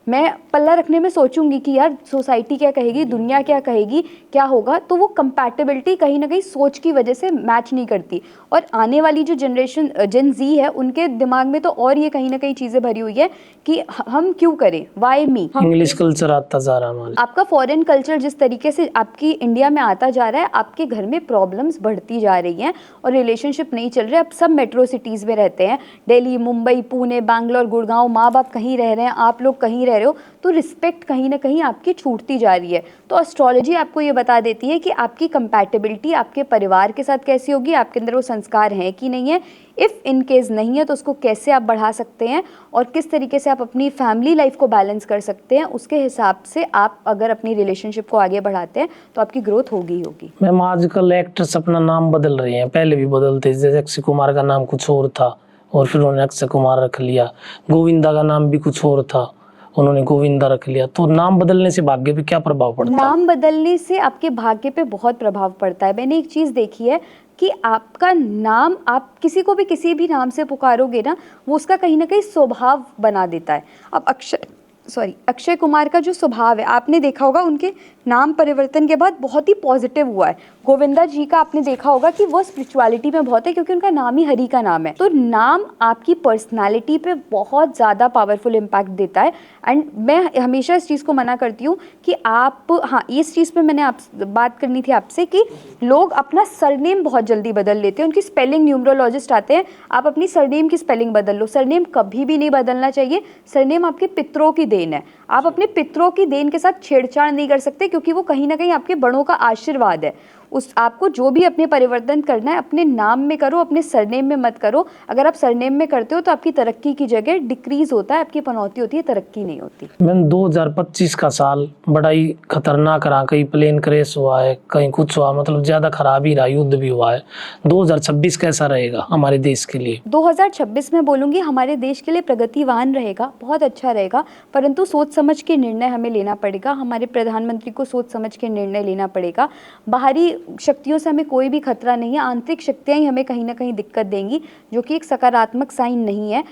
मैं पल्ला रखने में सोचूंगी कि यार सोसाइटी क्या कहेगी, दुनिया क्या कहेगी, क्या होगा, तो वो कंपैटिबिलिटी कहीं ना कहीं सोच की वजह से मैच नहीं करती। और आने वाली जो जनरेशन जेन जी है, उनके दिमाग में तो और ये कहीं ना कहीं चीज़ें भरी हुई है कि हम क्यों करें, वाई मी। इंग्लिश कल्चर आता जा रहा है, आपका फॉरेन कल्चर जिस तरीके से आपकी इंडिया में आता जा रहा है, आपके घर में प्रॉब्लम्स बढ़ती जा रही हैं और रिलेशनशिप नहीं चल रहे। अब सब मेट्रो सिटीज़ में रहते हैं, दिल्ली, मुंबई, पुणे, बैंगलोर, गुड़गांव, माँ बाप कहीं रह रहे हैं, आप लोग कहीं रह रहे हो, तो रिस्पेक्ट कहीं ना कहीं आपकी छूटती जा रही है। तो एस्ट्रोलॉजी आपको ये बता देती है कि आपकी कंपैटिबिलिटी आपके परिवार के साथ कैसी होगी, आपके अंदर वो संस्कार हैं कि नहीं है। इफ़ इन केस नहीं है तो उसको कैसे आप बढ़ा सकते हैं और किस तरीके से आप अपनी फैमिली लाइफ को बैलेंस कर सकते हैं, उसके हिसाब से आप अगर अपनी रिलेशनशिप को आगे बढ़ाते हैं तो आपकी ग्रोथ होगी ही होगी। मैम, आजकल एक्टर्स अपना नाम बदल रहे हैं, पहले भी बदलते, जैसे अक्षय कुमार का नाम कुछ और था और फिर उन्होंने अक्षय कुमार रख लिया, गोविंदा का नाम भी कुछ और था, उन्होंने गोविंदा रख लिया। तो नाम बदलने से भाग्य पे क्या प्रभाव पड़ता है? नाम बदलने से आपके भाग्य पे बहुत प्रभाव पड़ता है। मैंने एक चीज़ देखी है कि आपका नाम, आप किसी को भी किसी भी नाम से पुकारोगे ना, वो उसका कहीं ना कहीं स्वभाव बना देता है। अब अक्षय कुमार का जो स्वभाव है, आपने देखा होगा उनके नाम परिवर्तन के बाद बहुत ही पॉजिटिव हुआ है। गोविंदा जी का आपने देखा होगा कि वो स्पिरिचुअलिटी में बहुत है, क्योंकि उनका नाम ही हरि का नाम है। तो नाम आपकी पर्सनालिटी पे बहुत ज़्यादा पावरफुल इम्पैक्ट देता है। एंड मैं हमेशा इस चीज़ को मना करती हूँ कि आप, हाँ, इस चीज़ पे मैंने बात करनी थी आपसे कि लोग अपना सरनेम बहुत जल्दी बदल लेते हैं। उनकी स्पेलिंग, न्यूमरोलॉजिस्ट आते हैं, आप अपनी सरनेम की स्पेलिंग बदल लो। सरनेम कभी भी नहीं बदलना चाहिए। सरनेम आपके पितरों की देन है, आप अपने पितरों की देन के साथ छेड़छाड़ नहीं कर सकते, क्योंकि वो कहीं ना कहीं आपके बड़ों का आशीर्वाद है। उस आपको जो भी अपने परिवर्तन करना है अपने नाम में करो, अपने सरनेम में मत करो। अगर आप सरनेम में करते हो तो आपकी तरक्की की जगह डिक्रीज होता है, आपकी पनौती होती है, तरक्की नहीं होती। मैम 2025 का साल बड़ा ही खतरनाक रहा, कहीं प्लेन क्रैश हुआ है, कहीं कुछ हुआ, मतलब ज्यादा खराब ही रहा, युद्ध भी हुआ है। 2026 कैसा रहेगा हमारे देश के लिए? 2026 में बोलूँगी हमारे देश के लिए प्रगतिवान रहेगा, बहुत अच्छा रहेगा, परंतु सोच समझ के निर्णय हमें लेना पड़ेगा। हमारे प्रधानमंत्री को सोच समझ के निर्णय लेना पड़ेगा। बाहरी शक्तियों से हमें कोई भी खतरा नहीं है, आंतरिक शक्तियाँ ही हमें कहीं ना कहीं दिक्कत देंगी, जो कि एक सकारात्मक साइन नहीं है।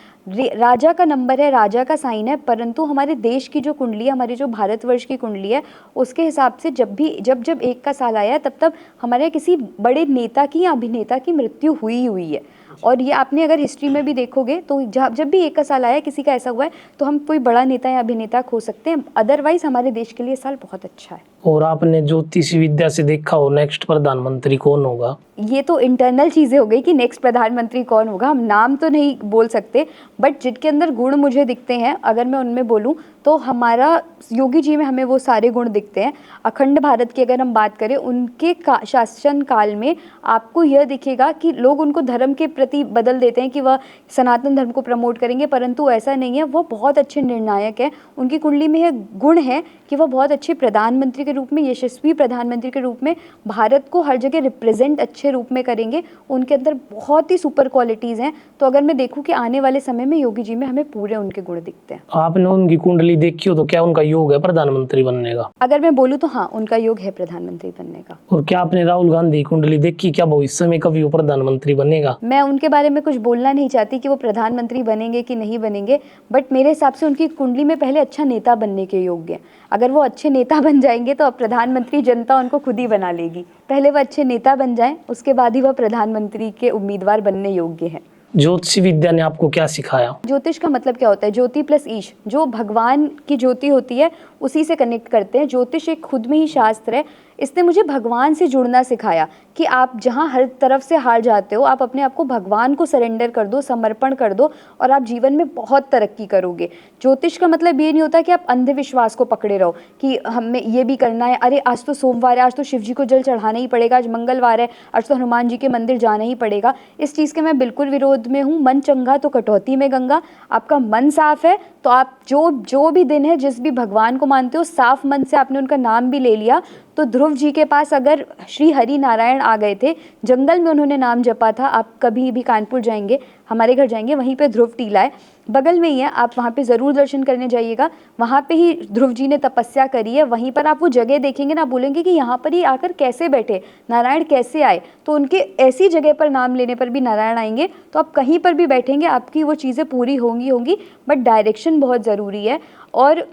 राजा का नंबर है, राजा का साइन है, परंतु हमारे देश की जो कुंडली है, हमारे जो भारतवर्ष की कुंडली है, उसके हिसाब से जब एक का साल आया है तब हमारे किसी बड़े नेता की या अभिनेता की मृत्यु हुई है। और ये आपने अगर हिस्ट्री में भी देखोगे तो जब भी एक का साल आया किसी का ऐसा हुआ है तो हम कोई बड़ा नेता या अभिनेता खो सकते हैं। अदरवाइज हमारे देश के लिए साल बहुत अच्छा है। और आपने ज्योतिष विद्या से देखा हो नेक्स्ट प्रधानमंत्री कौन होगा? ये तो इंटरनल चीज़ें हो गई कि नेक्स्ट प्रधानमंत्री कौन होगा, हम नाम तो नहीं बोल सकते, बट जिनके अंदर गुण मुझे दिखते हैं अगर मैं उनमें बोलूँ तो हमारा योगी जी में हमें वो सारे गुण दिखते हैं। अखंड भारत की अगर हम बात करें, उनके शासन काल में आपको यह दिखेगा कि लोग उनको धर्म के प्रति बदल देते हैं कि वह सनातन धर्म को प्रमोट करेंगे, परंतु ऐसा नहीं है। वह बहुत अच्छे निर्णायक है, उनकी कुंडली में यह गुण है कि वह बहुत अच्छे प्रधानमंत्री के रूप में, यशस्वी प्रधानमंत्री के रूप में भारत को हर जगह रिप्रेजेंट अच्छे रूप में करेंगे। उनके अंदर बहुत ही सुपर क्वालिटीज़ हैं। तो अगर मैं देखूं कि आने वाले समय में योगी जी में हमें पूरे उनके गुण दिखते हैं। आपने उनकी कुंडली देखी हो तो क्या उनका योग है प्रधानमंत्री बनने का? अगर मैं बोलूँ तो हाँ, उनका योग है प्रधानमंत्री बनने का। और क्या आपने राहुल गांधी कुंडली देखी? क्या भविष्य में कभी वो प्रधानमंत्री बनेगा? मैं उनके बारे में कुछ बोलना नहीं चाहती कि वो प्रधानमंत्री बनेंगे कि नहीं बनेंगे, बट मेरे हिसाब से उनकी कुंडली में पहले अच्छा नेता बनने के योग्य है। अगर वो अच्छे नेता बन जाएंगे तो अब प्रधानमंत्री जनता उनको खुद ही बना लेगी। पहले वो अच्छे नेता बन जाएं, उसके बाद ही वह प्रधानमंत्री के उम्मीदवार बनने योग्य है। ज्योतिष विद्या ने आपको क्या सिखाया? ज्योतिष का मतलब क्या होता है? ज्योति प्लस ईश, जो भगवान की ज्योति होती है उसी से कनेक्ट करते हैं। ज्योतिष एक खुद में ही शास्त्र है। इसने मुझे भगवान से जुड़ना सिखाया कि आप जहाँ हर तरफ से हार जाते हो, आप अपने आप को भगवान को सरेंडर कर दो, समर्पण कर दो, और आप जीवन में बहुत तरक्की करोगे। ज्योतिष का मतलब ये नहीं होता कि आप अंधविश्वास को पकड़े रहो कि हमें ये भी करना है, अरे आज तो सोमवार है, आज तो शिव जी को जल चढ़ाना ही पड़ेगा, आज मंगलवार है, आज तो हनुमान जी के मंदिर जाना ही पड़ेगा। इस चीज़ के मैं बिल्कुल विरोध में हूँ। मन चंगा तो कटौती में गंगा। आपका मन साफ है तो आप जो भी दिन है, जिस भी भगवान को मानते हो, साफ मन से आपने उनका नाम भी ले लिया। तो ध्रुव जी के पास अगर श्री हरि नारायण आ गए थे, जंगल में उन्होंने नाम जपा था। आप कभी भी कानपुर जाएंगे, हमारे घर जाएंगे, वहीं पे ध्रुव टीला है, बगल में ही है, आप वहाँ पे ज़रूर दर्शन करने जाइएगा। वहाँ पे ही ध्रुव जी ने तपस्या करी है। वहीं पर आप वो जगह देखेंगे ना, बोलेंगे कि यहाँ पर ही आकर कैसे बैठे, नारायण कैसे आए। तो उनके ऐसी जगह पर नाम लेने पर भी नारायण आएंगे। तो आप कहीं पर भी बैठेंगे, आपकी वो चीज़ें पूरी होंगी, बट डायरेक्शन बहुत ज़रूरी है। और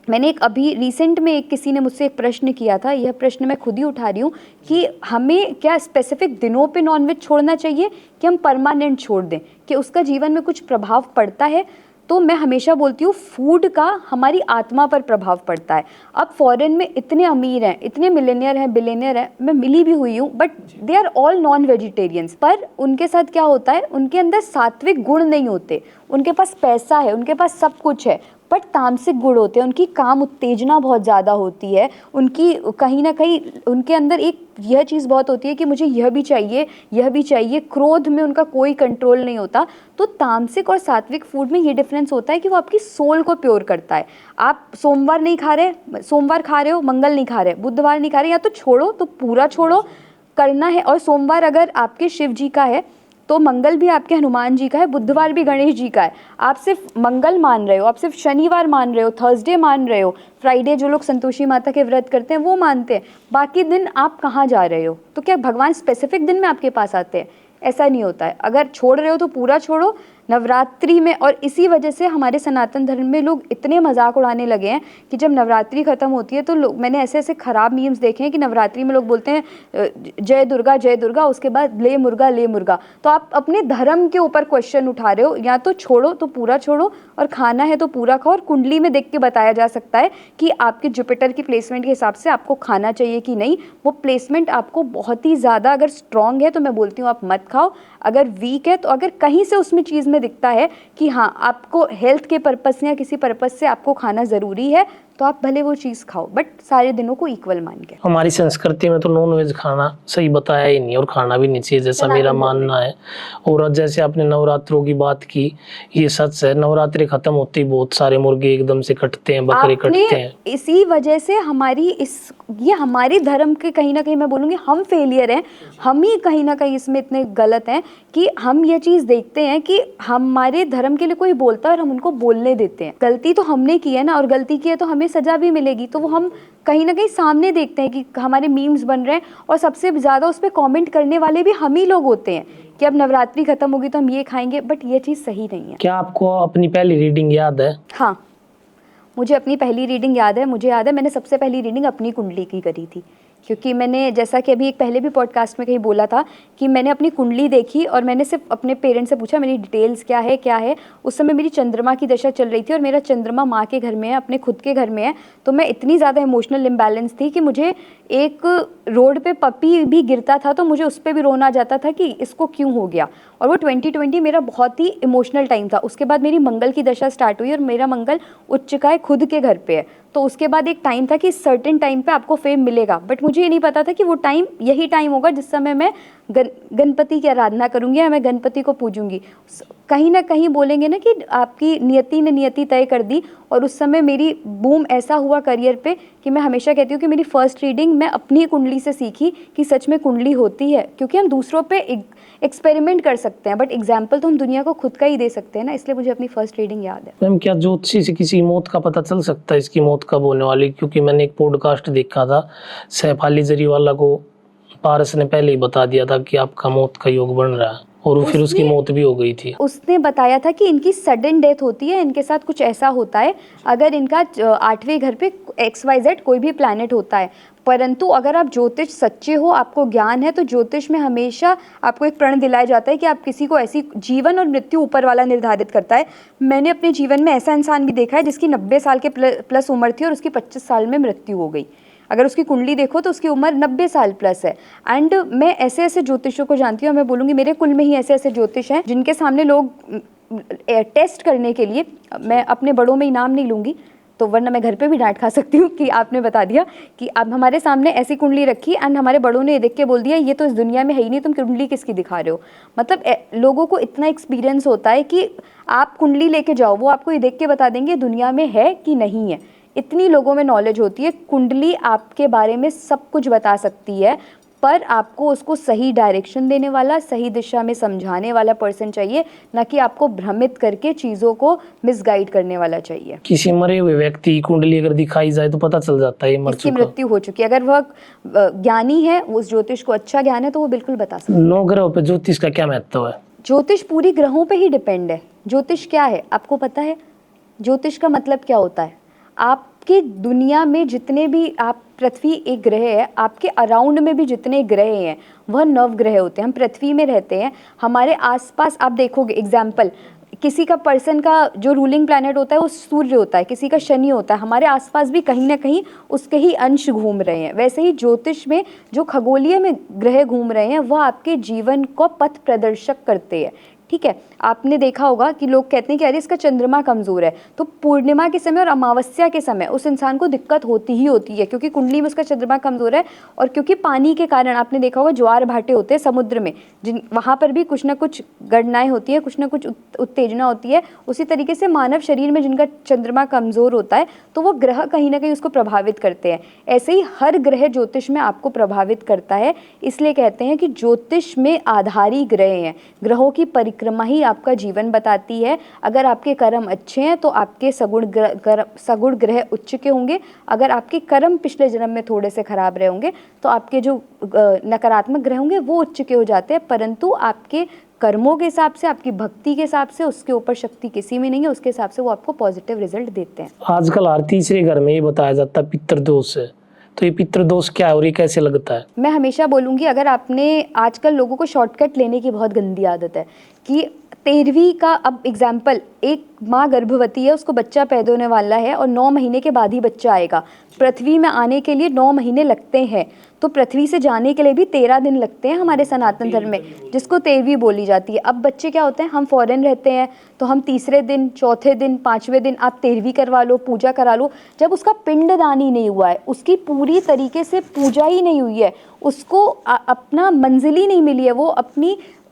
मैंने एक अभी रिसेंट में किसी ने मुझसे एक प्रश्न किया था, यह प्रश्न मैं खुद ही उठा रही हूँ कि हमें क्या स्पेसिफिक दिनों पे नॉनवेज छोड़ना चाहिए कि हम परमानेंट छोड़ दें, कि उसका जीवन में कुछ प्रभाव पड़ता है। तो मैं हमेशा बोलती हूँ फूड का हमारी आत्मा पर प्रभाव पड़ता है। अब फॉरेन में इतने अमीर हैं, इतने मिलेनियर हैं, बिलेनियर हैं, मैं मिली भी हुई हूँ, but they are all non vegetarians. पर उनके साथ क्या होता है, उनके अंदर सात्विक गुण नहीं होते। उनके पास पैसा है, उनके पास सब कुछ है, बट तामसिक गुण होते हैं। उनकी काम उत्तेजना बहुत ज़्यादा होती है। उनकी कहीं ना कहीं उनके अंदर एक यह चीज़ बहुत होती है कि मुझे यह भी चाहिए, यह भी चाहिए। क्रोध में उनका कोई कंट्रोल नहीं होता। तो तामसिक और सात्विक फूड में ये डिफरेंस होता है कि वो आपकी सोल को प्योर करता है। आप सोमवार नहीं खा रहे, सोमवार खा रहे हो, मंगल नहीं खा रहे, बुधवार नहीं खा रहे, या तो छोड़ो, तो पूरा छोड़ो, करना है। और सोमवार अगर आपके शिव जी का है तो मंगल भी आपके हनुमान जी का है, बुधवार भी गणेश जी का है। आप सिर्फ मंगल मान रहे हो, आप सिर्फ शनिवार मान रहे हो, थर्सडे मान रहे हो, फ्राइडे जो लोग संतोषी माता के व्रत करते हैं वो मानते हैं, बाकी दिन आप कहाँ जा रहे हो? तो क्या भगवान स्पेसिफिक दिन में आपके पास आते हैं? ऐसा नहीं होता है। अगर छोड़ रहे हो तो पूरा छोड़ो। नवरात्रि में, और इसी वजह से हमारे सनातन धर्म में लोग इतने मजाक उड़ाने लगे हैं कि जब नवरात्रि खत्म होती है तो लोग, मैंने ऐसे ऐसे खराब मीम्स देखे हैं कि नवरात्रि में लोग बोलते हैं जय दुर्गा जय दुर्गा, उसके बाद ले मुर्गा ले मुर्गा। तो आप अपने धर्म के ऊपर क्वेश्चन उठा रहे हो। या तो छोड़ो तो पूरा छोड़ो, और खाना है तो पूरा खाओ। और कुंडली में देख के बताया जा सकता है कि आपके जुपिटर की प्लेसमेंट के हिसाब से आपको खाना चाहिए कि नहीं। वो प्लेसमेंट आपको बहुत ही ज़्यादा अगर स्ट्रॉन्ग है तो मैं बोलती हूँ आप मत खाओ। अगर वीक है तो अगर कहीं से उसमें चीज़ में दिखता है कि हाँ आपको हेल्थ के पर्पस या किसी पर्पस से आपको खाना ज़रूरी है, तो आप भले वो चीज़ खाओ, बट सारे दिनों को इक्वल मान के। हमारी संस्कृति में तो नॉन वेज खाना सही बताया ही नहीं और खाना भी नहीं चाहिए, जैसा मेरा मानना है। और जैसे आपने नवरात्रों की बात की, ये सच है, नवरात्रि खत्म होते ही बहुत सारे मुर्गे एकदम से कटते हैं, बकरे कटते हैं। इसी वजह से ये हमारे धर्म के कहीं ना कहीं मैं बोलूँगी हम फेलियर हैं, हम ही कहीं ना कहीं इसमें इतने गलत हैं कि हम ये चीज़ देखते हैं कि हमारे धर्म के लिए कोई बोलता है और हम उनको बोलने देते हैं। गलती तो हमने की है ना, और गलती की है तो हमें सजा भी मिलेगी। तो वो हम कहीं ना कहीं सामने देखते हैं कि हमारे मीम्स बन रहे हैं और सबसे ज़्यादा उस पर कमेंट करने वाले भी हम ही लोग होते हैं कि अब नवरात्रि खत्म होगी तो हम ये खाएंगे, बट ये चीज़ सही नहीं है। क्या आपको अपनी पहली रीडिंग याद है? हाँ, मुझे अपनी पहली रीडिंग याद है। मुझे याद है मैंने सबसे पहली रीडिंग अपनी कुंडली की करी थी, क्योंकि मैंने जैसा कि अभी एक पहले भी पॉडकास्ट में कहीं बोला था कि मैंने अपनी कुंडली देखी और मैंने सिर्फ अपने पेरेंट्स से पूछा मेरी डिटेल्स क्या है। उस समय मेरी चंद्रमा की दशा चल रही थी और मेरा चंद्रमा माँ के घर में है, अपने खुद के घर में है। तो मैं इतनी ज़्यादा इमोशनल इम्बैलेंस थी कि मुझे एक रोड पे पपी भी गिरता था तो मुझे उस पर भी रोना आ जाता था कि इसको क्यों हो गया। और वो 2020 मेरा बहुत ही इमोशनल टाइम था। उसके बाद मेरी मंगल की दशा स्टार्ट हुई और मेरा मंगल उच्च का है, खुद के घर पे है। तो उसके बाद एक टाइम था कि सर्टेन टाइम पे आपको फेम मिलेगा, बट मुझे ये नहीं पता था कि वो टाइम यही टाइम होगा जिस समय मैं गणपति की आराधना करूँगी या मैं गणपति को पूजूंगी। कहीं ना कहीं बोलेंगे ना कि आपकी नियति ने नियति तय कर दी। और उस समय मेरी बूम ऐसा हुआ करियर पे कि मैं हमेशा कहती हूँ कि मेरी फर्स्ट रीडिंग मैं अपनी कुंडली से सीखी कि सच में कुंडली होती है, क्योंकि हम दूसरों पे एक्सपेरिमेंट कर सकते हैं बट एग्जाम्पल तो हम दुनिया को खुद का ही दे सकते हैं ना। इसलिए मुझे अपनी फर्स्ट रीडिंग याद है। मैम, क्या ज्योतिषी से किसी मौत का पता चल सकता है, इसकी मौत कब होने वाली? क्योंकि मैंने एक पॉडकास्ट देखा था, सैफ अली जरीवाला को पारस ने पहले ही बता दिया था कि आपका मौत का योग बन रहा है, और फिर उसकी मौत भी हो गई थी। उसने बताया था कि इनकी सडन डेथ होती है, इनके साथ कुछ ऐसा होता है अगर इनका 8वें घर पे XYZ कोई भी प्लैनेट होता है। परंतु अगर आप ज्योतिष सच्चे हो, आपको ज्ञान है, तो ज्योतिष में हमेशा आपको एक प्रण दिलाया जाता है कि आप किसी को ऐसी जीवन और मृत्यु ऊपर वाला निर्धारित करता है। मैंने अपने जीवन में ऐसा इंसान भी देखा है जिसकी 90 साल के प्लस उम्र थी और उसकी 25 साल में मृत्यु हो गई। अगर उसकी कुंडली देखो तो उसकी उम्र 90 साल प्लस है। एंड मैं ऐसे ऐसे ज्योतिषों को जानती हूँ, मैं बोलूँगी मेरे कुल में ही ऐसे ऐसे ज्योतिष हैं जिनके सामने लोग टेस्ट करने के लिए, मैं अपने बड़ों में इनाम नहीं लूँगी तो वरना मैं घर पे भी डांट खा सकती हूँ कि आपने बता दिया कि अब हमारे सामने ऐसी कुंडली रखी एंड हमारे बड़ों ने देख के बोल दिया ये तो इस दुनिया में है ही नहीं, तुम कुंडली किसकी दिखा रहे हो। मतलब लोगों को इतना एक्सपीरियंस होता है कि आप कुंडली लेके जाओ, वो आपको ये देख के बता देंगे दुनिया में है कि नहीं है। इतनी लोगों में नॉलेज होती है। कुंडली आपके बारे में सब कुछ बता सकती है, पर आपको उसको सही डायरेक्शन देने वाला, सही दिशा में समझाने वाला पर्सन चाहिए, ना कि आपको भ्रमित करके चीज़ों को मिसगाइड करने वाला चाहिए। किसी मरे हुए व्यक्ति की कुंडली अगर दिखाई जाए तो पता चल जाता है मर इसकी चुका। मृत्यु हो चुकी है। अगर वह ज्ञानी है, उस ज्योतिष को अच्छा ज्ञान है, तो वो बिल्कुल बता सकता है। 9 ग्रहों पे ज्योतिष का क्या महत्व है? ज्योतिष पूरी ग्रहों पे ही डिपेंड है। ज्योतिष क्या है आपको पता है? ज्योतिष का मतलब क्या होता है? आपकी दुनिया में जितने भी, आप पृथ्वी एक ग्रह है, आपके अराउंड में भी जितने ग्रह हैं वह 9 ग्रह होते हैं। हम पृथ्वी में रहते हैं, हमारे आसपास आप देखोगे एग्जाम्पल, किसी का पर्सन का जो रूलिंग प्लैनेट होता है वो सूर्य होता है, किसी का शनि होता है। हमारे आसपास भी कहीं ना कहीं उसके ही अंश घूम रहे हैं। वैसे ही ज्योतिष में जो खगोलीय में ग्रह घूम रहे हैं वह आपके जीवन को पथ प्रदर्शक करते हैं। ठीक है, आपने देखा होगा कि लोग कहते हैं कि अरे इसका चंद्रमा कमज़ोर है, तो पूर्णिमा के समय और अमावस्या के समय उस इंसान को दिक्कत होती ही होती है, क्योंकि कुंडली में उसका चंद्रमा कमज़ोर है। और क्योंकि पानी के कारण आपने देखा होगा ज्वार भाटे होते हैं समुद्र में, जिन वहाँ पर भी कुछ ना कुछ गणनाएँ होती है, कुछ ना कुछ उत्तेजना होती है। उसी तरीके से मानव शरीर में जिनका चंद्रमा कमज़ोर होता है तो वो ग्रह कहीं ना कहीं उसको प्रभावित करते हैं। ऐसे ही हर ग्रह ज्योतिष में आपको प्रभावित करता है। इसलिए कहते हैं कि ज्योतिष में आधारी ग्रह हैं। ग्रहों की परिक्रमा ही आपका जीवन बताती है। अगर आपके कर्म अच्छे हैं तो आपके सगुण ग्रह उच्च के होंगे। अगर आपके कर्म पिछले जन्म में थोड़े से खराब रहे होंगे तो आपके जो नकारात्मक ग्रह होंगे वो उच्च के हो जाते हैं। परंतु आपके कर्मों के हिसाब से, आपकी भक्ति के हिसाब से उसके ऊपर शक्ति किसी में नहीं है, उसके हिसाब से वो आपको पॉजिटिव रिजल्ट देते हैं। आजकल हर तीसरे घर में ये बताया जाता है पितृदोष है, तो ये पितृदोष क्या है और ये कैसे लगता है? मैं हमेशा बोलूँगी, अगर आपने, आजकल लोगों को शॉर्टकट लेने की बहुत गंदी आदत है कि 13वीं का अब एग्जाम्पल, एक माँ गर्भवती है, उसको बच्चा पैदा होने वाला है और 9 महीने के बाद ही बच्चा आएगा। पृथ्वी में आने के लिए 9 महीने लगते हैं, तो पृथ्वी से जाने के लिए भी 13 दिन लगते हैं हमारे सनातन धर्म में, जिसको 13वीं बोली जाती है। अब बच्चे क्या होते हैं, हम फॉरेन रहते हैं तो हम तीसरे दिन, चौथे दिन, 5वें दिन आप 13वीं करवा लो, पूजा करा लो। जब उसका पिंडदान ही नहीं हुआ है, उसकी पूरी तरीके से पूजा ही नहीं हुई है, उसको अपना मंजिल ही नहीं मिली है, वो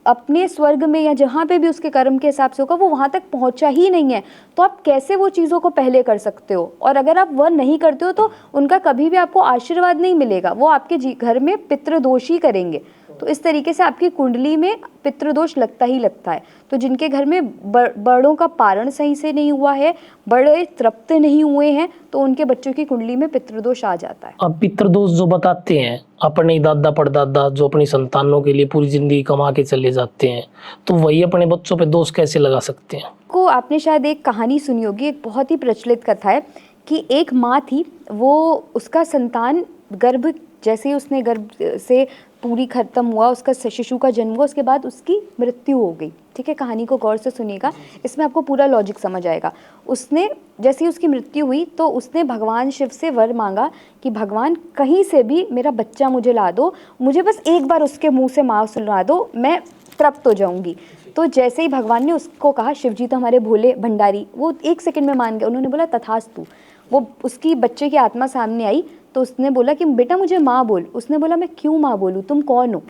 अपने स्वर्ग में या जहाँ पे भी उसके कर्म के हिसाब से होगा वो वहाँ तक पहुँचा ही नहीं है, तो आप कैसे वो चीज़ों को पहले कर सकते हो? और अगर आप वह नहीं करते हो तो उनका कभी भी आपको आशीर्वाद नहीं मिलेगा, वो आपके घर में पितृदोष ही करेंगे। तो इस तरीके से आपकी कुंडली में पितृदोष लगता ही लगता है। तो जिनके घर में बड़ों का पारण सही से नहीं हुआ है, बड़े तृप्त नहीं हुए हैं, तो उनके बच्चों की कुंडली में पितृदोष आ जाता है। अब पितृदोष जो बताते हैं अपने दादा परदादा जो अपनी संतानों के लिए पूरी जिंदगी कमा के चले जाते हैं, तो वही अपने बच्चों पे दोष कैसे लगा सकते हैं? को आपने शायद एक कहानी सुनी होगी, एक बहुत ही प्रचलित कथा है कि एक माँ थी, वो उसका संतान गर्भ जैसे ही उसने गर्भ से पूरी खत्म हुआ, उसका शिशु का जन्म हुआ, उसके बाद उसकी मृत्यु हो गई। ठीक है, कहानी को गौर से सुनिएगा, इसमें आपको पूरा लॉजिक समझ आएगा। उसने जैसे ही उसकी मृत्यु हुई तो उसने भगवान शिव से वर मांगा कि भगवान कहीं से भी मेरा बच्चा मुझे ला दो, मुझे बस एक बार उसके मुंह से माँ सुना दो, मैं तृप्त हो जाऊंगी। तो जैसे ही भगवान ने उसको कहा, शिव जी तो हमारे भोले भंडारी, वो 1 सेकंड में मान गए। उन्होंने बोला तथास्तु। वो उसकी बच्चे की आत्मा सामने आई तो उसने बोला कि बेटा मुझे माँ बोल। उसने बोला मैं क्यों माँ बोलूँ, तुम कौन हो?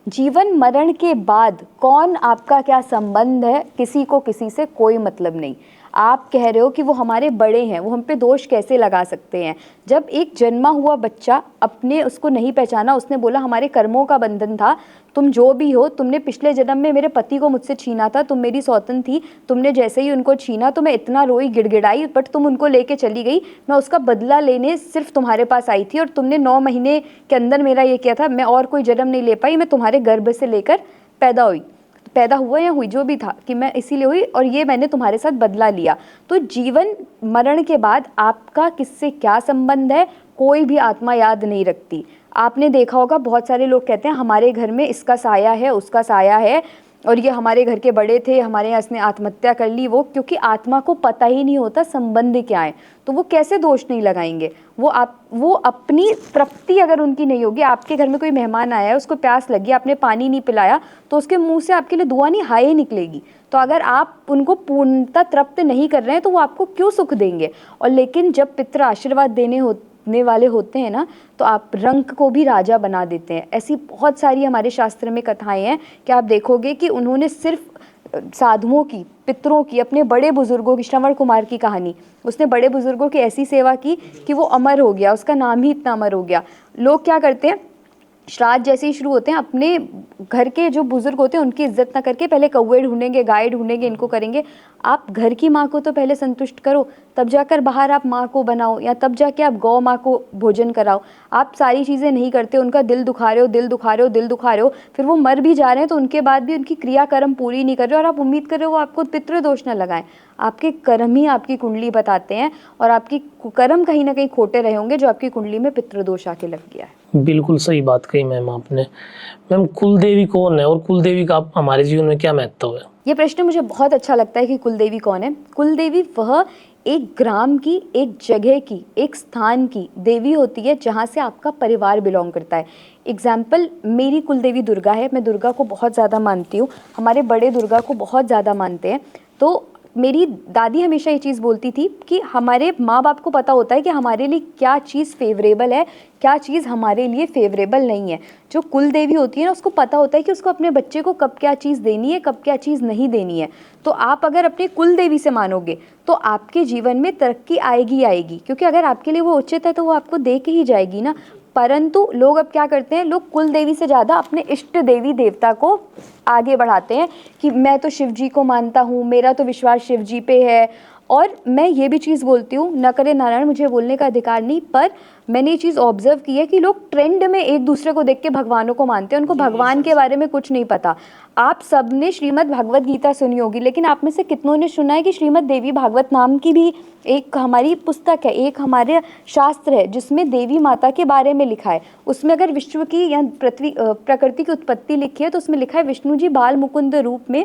जीवन मरण के बाद कौन आपका क्या संबंध है, किसी को किसी से कोई मतलब नहीं। आप कह रहे हो कि वो हमारे बड़े हैं, वो हम पे दोष कैसे लगा सकते हैं? जब एक जन्मा हुआ बच्चा अपने उसको नहीं पहचाना, उसने बोला हमारे कर्मों का बंधन था, तुम जो भी हो, तुमने पिछले जन्म में मेरे पति को मुझसे छीना था, तुम मेरी सौतन थी, तुमने जैसे ही उनको छीना तो मैं इतना रोई गिड़गिड़ाई, बट तुम उनको लेके चली गई, मैं उसका बदला लेने सिर्फ तुम्हारे पास आई थी और तुमने 9 महीने के अंदर मेरा ये किया था, मैं और कोई जन्म नहीं ले पाई, मैं तुम्हारे गर्भ से लेकर पैदा हुआ या हुई जो भी था कि मैं इसीलिए हुई और ये मैंने तुम्हारे साथ बदला लिया। तो जीवन मरण के बाद आपका किससे क्या संबंध है, कोई भी आत्मा याद नहीं रखती। आपने देखा होगा बहुत सारे लोग कहते हैं हमारे घर में इसका साया है, उसका साया है, और ये हमारे घर के बड़े थे, हमारे यहाँ इसने आत्महत्या कर ली। वो क्योंकि आत्मा को पता ही नहीं होता संबंध क्या है, तो वो कैसे दोष नहीं लगाएंगे। वो अपनी तृप्ति अगर उनकी नहीं होगी, आपके घर में कोई मेहमान आया है, उसको प्यास लगी, आपने पानी नहीं पिलाया, तो उसके मुंह से आपके लिए दुआ नहीं हाय निकलेगी। तो अगर आप उनको पूर्णतः तृप्त नहीं कर रहे हैं तो वो आपको क्यों सुख देंगे? और लेकिन जब पितृ आशीर्वाद देने वाले होते हैं ना, तो आप रंक को भी राजा बना देते हैं। ऐसी बहुत सारी हमारे शास्त्र में कथाएं हैं कि आप देखोगे कि उन्होंने सिर्फ साधुओं की, पितरों की, अपने बड़े बुजुर्गों की, श्रवण कुमार की कहानी, उसने बड़े बुजुर्गों की ऐसी सेवा की कि वो अमर हो गया, उसका नाम ही इतना अमर हो गया। लोग क्या करते हैं, श्राद्ध जैसे ही शुरू होते हैं, अपने घर के जो बुजुर्ग होते हैं उनकी इज्जत ना करके पहले कौवे ढूंढेंगे, गाय ढूंढेंगे, इनको करेंगे। आप घर की माँ को तो पहले संतुष्ट करो, तब जाकर बाहर आप माँ को बनाओ, या तब जाके आप गौ माँ को भोजन कराओ। आप सारी चीज़ें नहीं करते, उनका दिल दुखा रहे हो, फिर वो मर भी जा रहे हैं तो उनके बाद भी उनकी क्रियाकर्म पूरी नहीं कर रहे, और आप उम्मीद कर रहे हो वो आपको पितृदोष न लगाएं। आपके कर्म ही आपकी कुंडली बताते हैं, और आपकी कर्म कहीं ना कहीं खोटे रहे होंगे जो आपकी कुंडली में पितृदोष आके लग गया है। बिल्कुल सही बात कही मैम आपने। मैम कुल देवी कौन है और कुल देवी का हमारे जीवन में क्या महत्व है? ये प्रश्न मुझे बहुत अच्छा लगता है कि कुल देवी कौन है। कुल देवी वह एक ग्राम की, एक जगह की, एक स्थान की देवी होती है जहाँ से आपका परिवार बिलोंग करता है। एग्जाम्पल, मेरी कुल देवी दुर्गा है, मैं दुर्गा को बहुत ज़्यादा मानती हूँ, हमारे बड़े दुर्गा को बहुत ज़्यादा मानते हैं। तो मेरी दादी हमेशा ये चीज़ बोलती थी कि हमारे माँ बाप को पता होता है कि हमारे लिए क्या चीज़ फेवरेबल है, क्या चीज़ हमारे लिए फेवरेबल नहीं है। जो कुल देवी होती है ना, उसको पता होता है कि उसको अपने बच्चे को कब क्या चीज़ देनी है, कब क्या चीज़ नहीं देनी है। तो आप अगर अपने कुल देवी से मानोगे तो आपके जीवन में तरक्की आएगी, क्योंकि अगर आपके लिए वो उचित है तो वो आपको दे के ही जाएगी ना। परंतु लोग अब क्या करते हैं, लोग कुल देवी से ज़्यादा अपने इष्ट देवी देवता को आगे बढ़ाते हैं कि मैं तो शिव जी को मानता हूँ, मेरा तो विश्वास शिव जी पे है। और मैं ये भी चीज़ बोलती हूँ, न करे नारायण, मुझे बोलने का अधिकार नहीं, पर मैंने ये चीज़ ऑब्जर्व की है कि लोग ट्रेंड में एक दूसरे को देख के भगवानों को मानते हैं, उनको भगवान के बारे में कुछ नहीं पता। आप सब ने श्रीमद् भागवत गीता सुनी होगी, लेकिन आप में से कितनों ने सुना है कि श्रीमद् देवी भागवत नाम की भी एक हमारी पुस्तक है, एक हमारे शास्त्र है जिसमें देवी माता के बारे में लिखा है। उसमें अगर विश्व की या प्रकृति की उत्पत्ति लिखी है तो उसमें लिखा है विष्णु जी बाल मुकुंद रूप में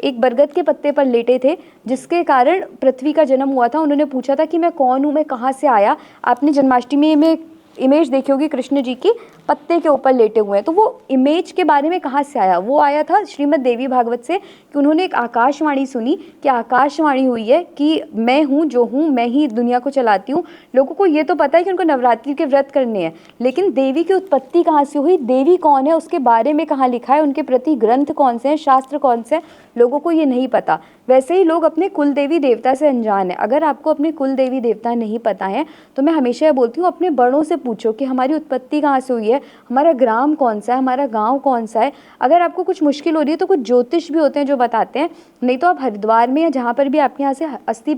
एक बरगद के पत्ते पर लेटे थे, जिसके कारण पृथ्वी का जन्म हुआ था। उन्होंने पूछा था कि मैं कौन हूँ, मैं कहाँ से आया। आपने जन्माष्टमी में इमेज देखी होगी कृष्ण जी की पत्ते के ऊपर लेटे हुए हैं, तो वो इमेज के बारे में कहाँ से आया, वो आया था श्रीमद् देवी भागवत से, कि उन्होंने एक आकाशवाणी सुनी कि आकाशवाणी हुई है कि मैं हूँ जो हूँ, मैं ही दुनिया को चलाती हूँ। लोगों को ये तो पता है कि उनको नवरात्रि के व्रत करने हैं, लेकिन देवी की उत्पत्ति कहाँ से हुई, देवी कौन है, उसके बारे में कहाँ लिखा है, उनके प्रति ग्रंथ कौन से हैं, शास्त्र कौन से हैं, लोगों को ये नहीं पता। वैसे ही लोग अपने कुल देवी देवता से अनजान है। अगर आपको अपने कुल देवी देवता नहीं पता है तो मैं हमेशा ये बोलती हूँ, अपने बड़ों से पूछो कि हमारी उत्पत्ति कहाँ से हुई है, हमारा ग्राम कौन सा है, हमारा गांव कौन सा है। अगर आपको कुछ मुश्किल हो रही है तो कुछ ज्योतिष भी होते हैं जो बताते हैं, नहीं तो आप हरिद्वार में या जहाँ पर भी आपके यहाँ से अस्थि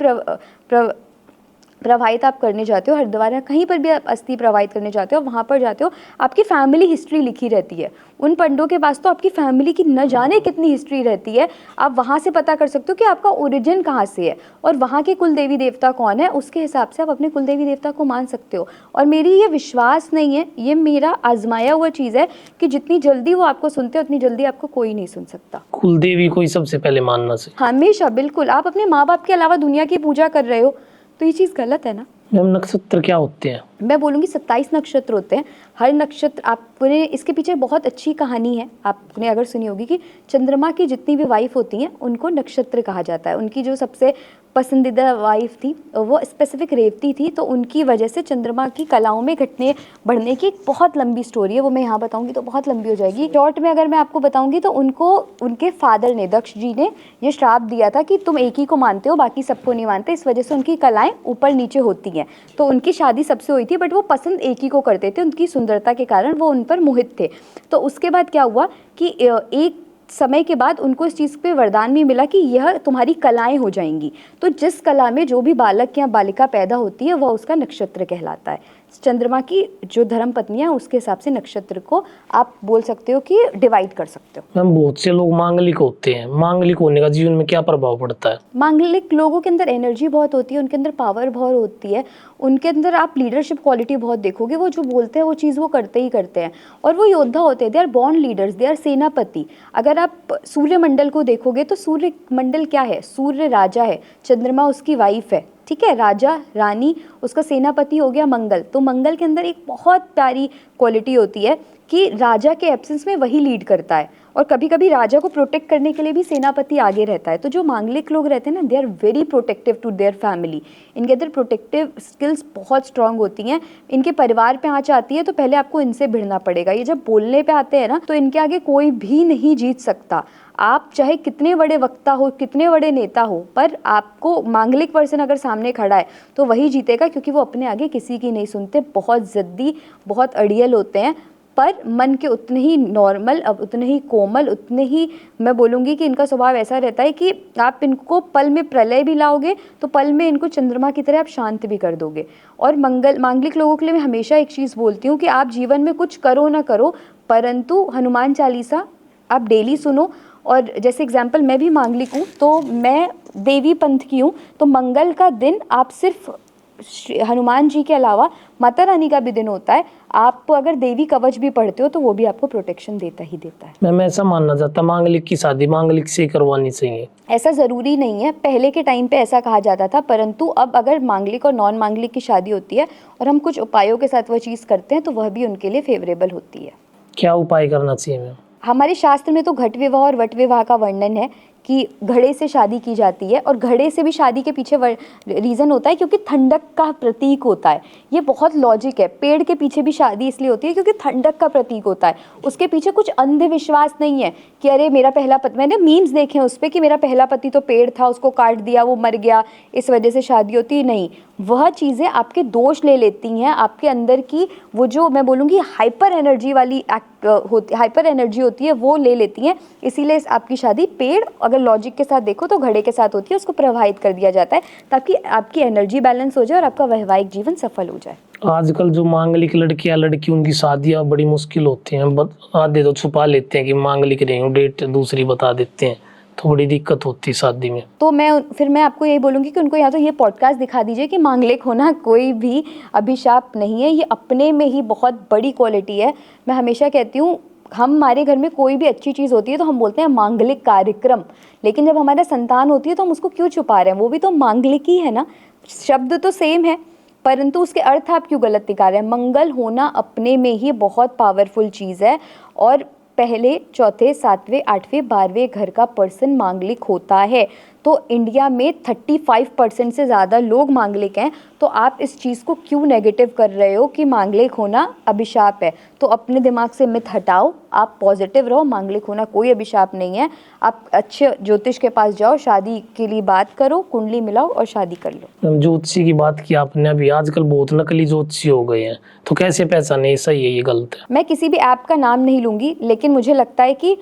प्रवाहित आप करने जाते हो, हरिद्वार या कहीं पर भी आप अस्थि प्रवाहित करने जाते हो, वहाँ पर जाते हो, आपकी फैमिली हिस्ट्री लिखी रहती है। उन पंडों के पास तो आपकी फैमिली की न जाने कितनी हिस्ट्री रहती है। आप वहाँ से पता कर सकते हो कि आपका ओरिजिन कहाँ से है और वहाँ के कुल देवी देवता कौन है, उसके हिसाब से आप अपने कुल देवी देवता को मान सकते हो। और मेरी ये विश्वास नहीं है, ये मेरा आजमाया हुआ चीज़ है कि जितनी जल्दी वो आपको सुनते हैं उतनी जल्दी आपको कोई नहीं सुन सकता। कुल देवी को ही सबसे पहले मानना चाहिए हमेशा, बिल्कुल। आप अपने माँ बाप के अलावा दुनिया की पूजा कर रहे हो तो ये चीज़ गलत है ना। मैम नक्षत्र क्या होते हैं? मैं बोलूँगी 27 नक्षत्र होते हैं। हर नक्षत्र, आपने इसके पीछे बहुत अच्छी कहानी है, आपने अगर सुनी होगी कि चंद्रमा की जितनी भी वाइफ होती हैं उनको नक्षत्र कहा जाता है। उनकी जो सबसे पसंदीदा वाइफ थी वो स्पेसिफिक रेवती थी, तो उनकी वजह से चंद्रमा की कलाओं में घटने बढ़ने की एक बहुत लंबी स्टोरी है, वो मैं यहाँ बताऊँगी तो बहुत लंबी हो जाएगी। शॉर्ट में अगर मैं आपको बताऊँगी तो उनको उनके फादर ने, दक्ष जी ने, ये श्राप दिया था कि तुम एक ही को मानते हो, बाकी सबको नहीं मानते, इस वजह से उनकी कलाएँ ऊपर नीचे होती हैं। तो उनकी शादी सबसे हुई थी, बट वो पसंद एक ही को करते थे, उनकी सुंदरता के कारण वो उन पर मोहित थे। तो उसके बाद क्या हुआ कि एक समय के बाद उनको इस चीज़ पे वरदान भी मिला कि यह तुम्हारी कलाएं हो जाएंगी। तो जिस कला में जो भी बालक या बालिका पैदा होती है वह उसका नक्षत्र कहलाता है। चंद्रमा की जो धर्म पत्नियां, उसके हिसाब से नक्षत्र को आप बोल सकते हो कि डिवाइड कर सकते हो। मैम बहुत से लोग मांगलिक होते हैं, मांगलिक होने का जीवन में क्या प्रभाव पड़ता है? मांगलिक लोगों के अंदर एनर्जी बहुत होती है, उनके अंदर पावर बहुत होती है, उनके अंदर आप लीडरशिप क्वालिटी बहुत देखोगे। वो जो बोलते हैं वो चीज़ वो करते ही करते हैं, और वो योद्धा होते हैं। They are born leaders, they are सेनापति। अगर आप सूर्यमंडल को देखोगे तो सूर्यमंडल क्या है, सूर्य राजा है, चंद्रमा उसकी वाइफ है, ठीक है, राजा रानी, उसका सेनापति हो गया मंगल। तो मंगल के अंदर एक बहुत प्यारी क्वालिटी होती है कि राजा के एब्सेंस में वही लीड करता है, और कभी कभी राजा को प्रोटेक्ट करने के लिए भी सेनापति आगे रहता है। तो जो मांगलिक लोग रहते हैं ना, they are very protective to their family. इनके अंदर प्रोटेक्टिव स्किल्स बहुत स्ट्रांग होती हैं। इनके परिवार पे आँच आती है तो पहले आपको इनसे भिड़ना पड़ेगा। ये जब बोलने पे आते हैं ना तो इनके आगे कोई भी नहीं जीत सकता। आप चाहे कितने बड़े वक्ता हो, कितने बड़े नेता हो, पर आपको मांगलिक पर्सन अगर सामने खड़ा है तो वही जीतेगा, क्योंकि वो अपने आगे किसी की नहीं सुनते। बहुत ज़िद्दी, बहुत अड़ियल होते हैं, पर मन के उतने ही नॉर्मल, अब उतने ही कोमल, उतने ही, मैं बोलूँगी कि इनका स्वभाव ऐसा रहता है कि आप इनको पल में प्रलय भी लाओगे तो पल में इनको चंद्रमा की तरह आप शांत भी कर दोगे। और मांगलिक लोगों के लिए मैं हमेशा एक चीज़ बोलती हूँ कि आप जीवन में कुछ करो ना करो, परंतु हनुमान चालीसा आप डेली सुनो। और जैसे एग्जाम्पल, मैं भी मांगलिक हूँ तो मैं देवी पंथ की हूँ, तो मंगल का दिन आप सिर्फ हनुमान जी के अलावा माता रानी का भी दिन होता है। आप अगर देवी कवच भी पढ़ते हो तो वो भी आपको प्रोटेक्शन देता ही देता है। मैं ऐसा मानना चाहता, मांगलिक की शादी मांगलिक से ही करवानी चाहिए। ऐसा ज़रूरी नहीं है, पहले के टाइम पे ऐसा कहा जाता था, परंतु अब अगर मांगलिक और नॉन मांगलिक की शादी होती है और हम कुछ उपायों के साथ वह चीज़ करते हैं तो वह भी उनके लिए फेवरेबल होती है। क्या उपाय करना चाहिए मैम? हमारे शास्त्र में तो घट विवाह और वट विवाह का वर्णन है कि घड़े से शादी की जाती है, और घड़े से भी शादी के पीछे रीज़न होता है क्योंकि ठंडक का प्रतीक होता है। ये बहुत लॉजिक है। पेड़ के पीछे भी शादी इसलिए होती है क्योंकि ठंडक का प्रतीक होता है। उसके पीछे कुछ अंधविश्वास नहीं है कि अरे मेरा पहला पति, मैंने मीम्स देखे हैं उस पर कि मेरा पहला पति तो पेड़ था, उसको काट दिया, वो मर गया, इस वजह से शादी होती है। नहीं, वह चीज़ें आपके दोष ले लेती हैं, आपके अंदर की वो जो मैं बोलूँगी हाइपर एनर्जी वाली हाइपर एनर्जी होती है वो ले लेती हैं। इसीलिए आपकी शादी पेड़, अगर लॉजिक के साथ देखो तो घड़े के साथ होती है, उसको प्रवाहित कर दिया जाता है ताकि आपकी एनर्जी बैलेंस हो जाए और आपका वैवाहिक जीवन सफल हो जाए। आजकल जो मांगलिक लड़कियां लड़की, उनकी शादियां बड़ी मुश्किल होती हैं। आधे तो छुपा लेते हैं कि मांगलिक नहीं हूँ, डेट दूसरी बता देते हैं, तो बड़ी दिक्कत होती है शादी में। तो मैं आपको यही बोलूँगी कि उनको या तो ये पॉडकास्ट दिखा दीजिए कि मांगलिक होना कोई भी अभिशाप नहीं है, ये अपने में ही बहुत बड़ी क्वालिटी है। मैं हमेशा कहती हूँ हमारे घर में कोई भी अच्छी चीज़ होती है तो हम बोलते हैं मांगलिक कार्यक्रम, लेकिन जब हमारा संतान होती है तो हम उसको क्यों छुपा रहे हैं? वो भी तो मांगलिक ही है ना, शब्द तो सेम है, परंतु उसके अर्थ आप क्यों गलत निकाल रहे हैं? मंगल होना अपने में ही बहुत पावरफुल चीज़ है, और पहले, चौथे, सातवें, आठवें, 12वें घर का पर्सन मांगलिक होता है। तो इंडिया में 35% से ज़्यादा लोग मांगलिक हैं, तो आप इस चीज़ को क्यों नेगेटिव कर रहे हो कि मांगलिक होना अभिशाप है? तो अपने दिमाग से मिथ हटाओ, आप पॉजिटिव रहो, मांगलिक होना कोई अभिशाप नहीं है। आप अच्छे ज्योतिष के पास जाओ, शादी के लिए बात करो, कुंडली मिलाओ और शादी कर लो। ज्योतिषी की बात की आपने अभी, आजकल बहुत नकली ज्योतिषी हो गए हैं, तो कैसे पहचाने सही है ये गलत है? मैं किसी भी ऐप का नाम नहीं लूँगी, लेकिन मुझे लगता है कि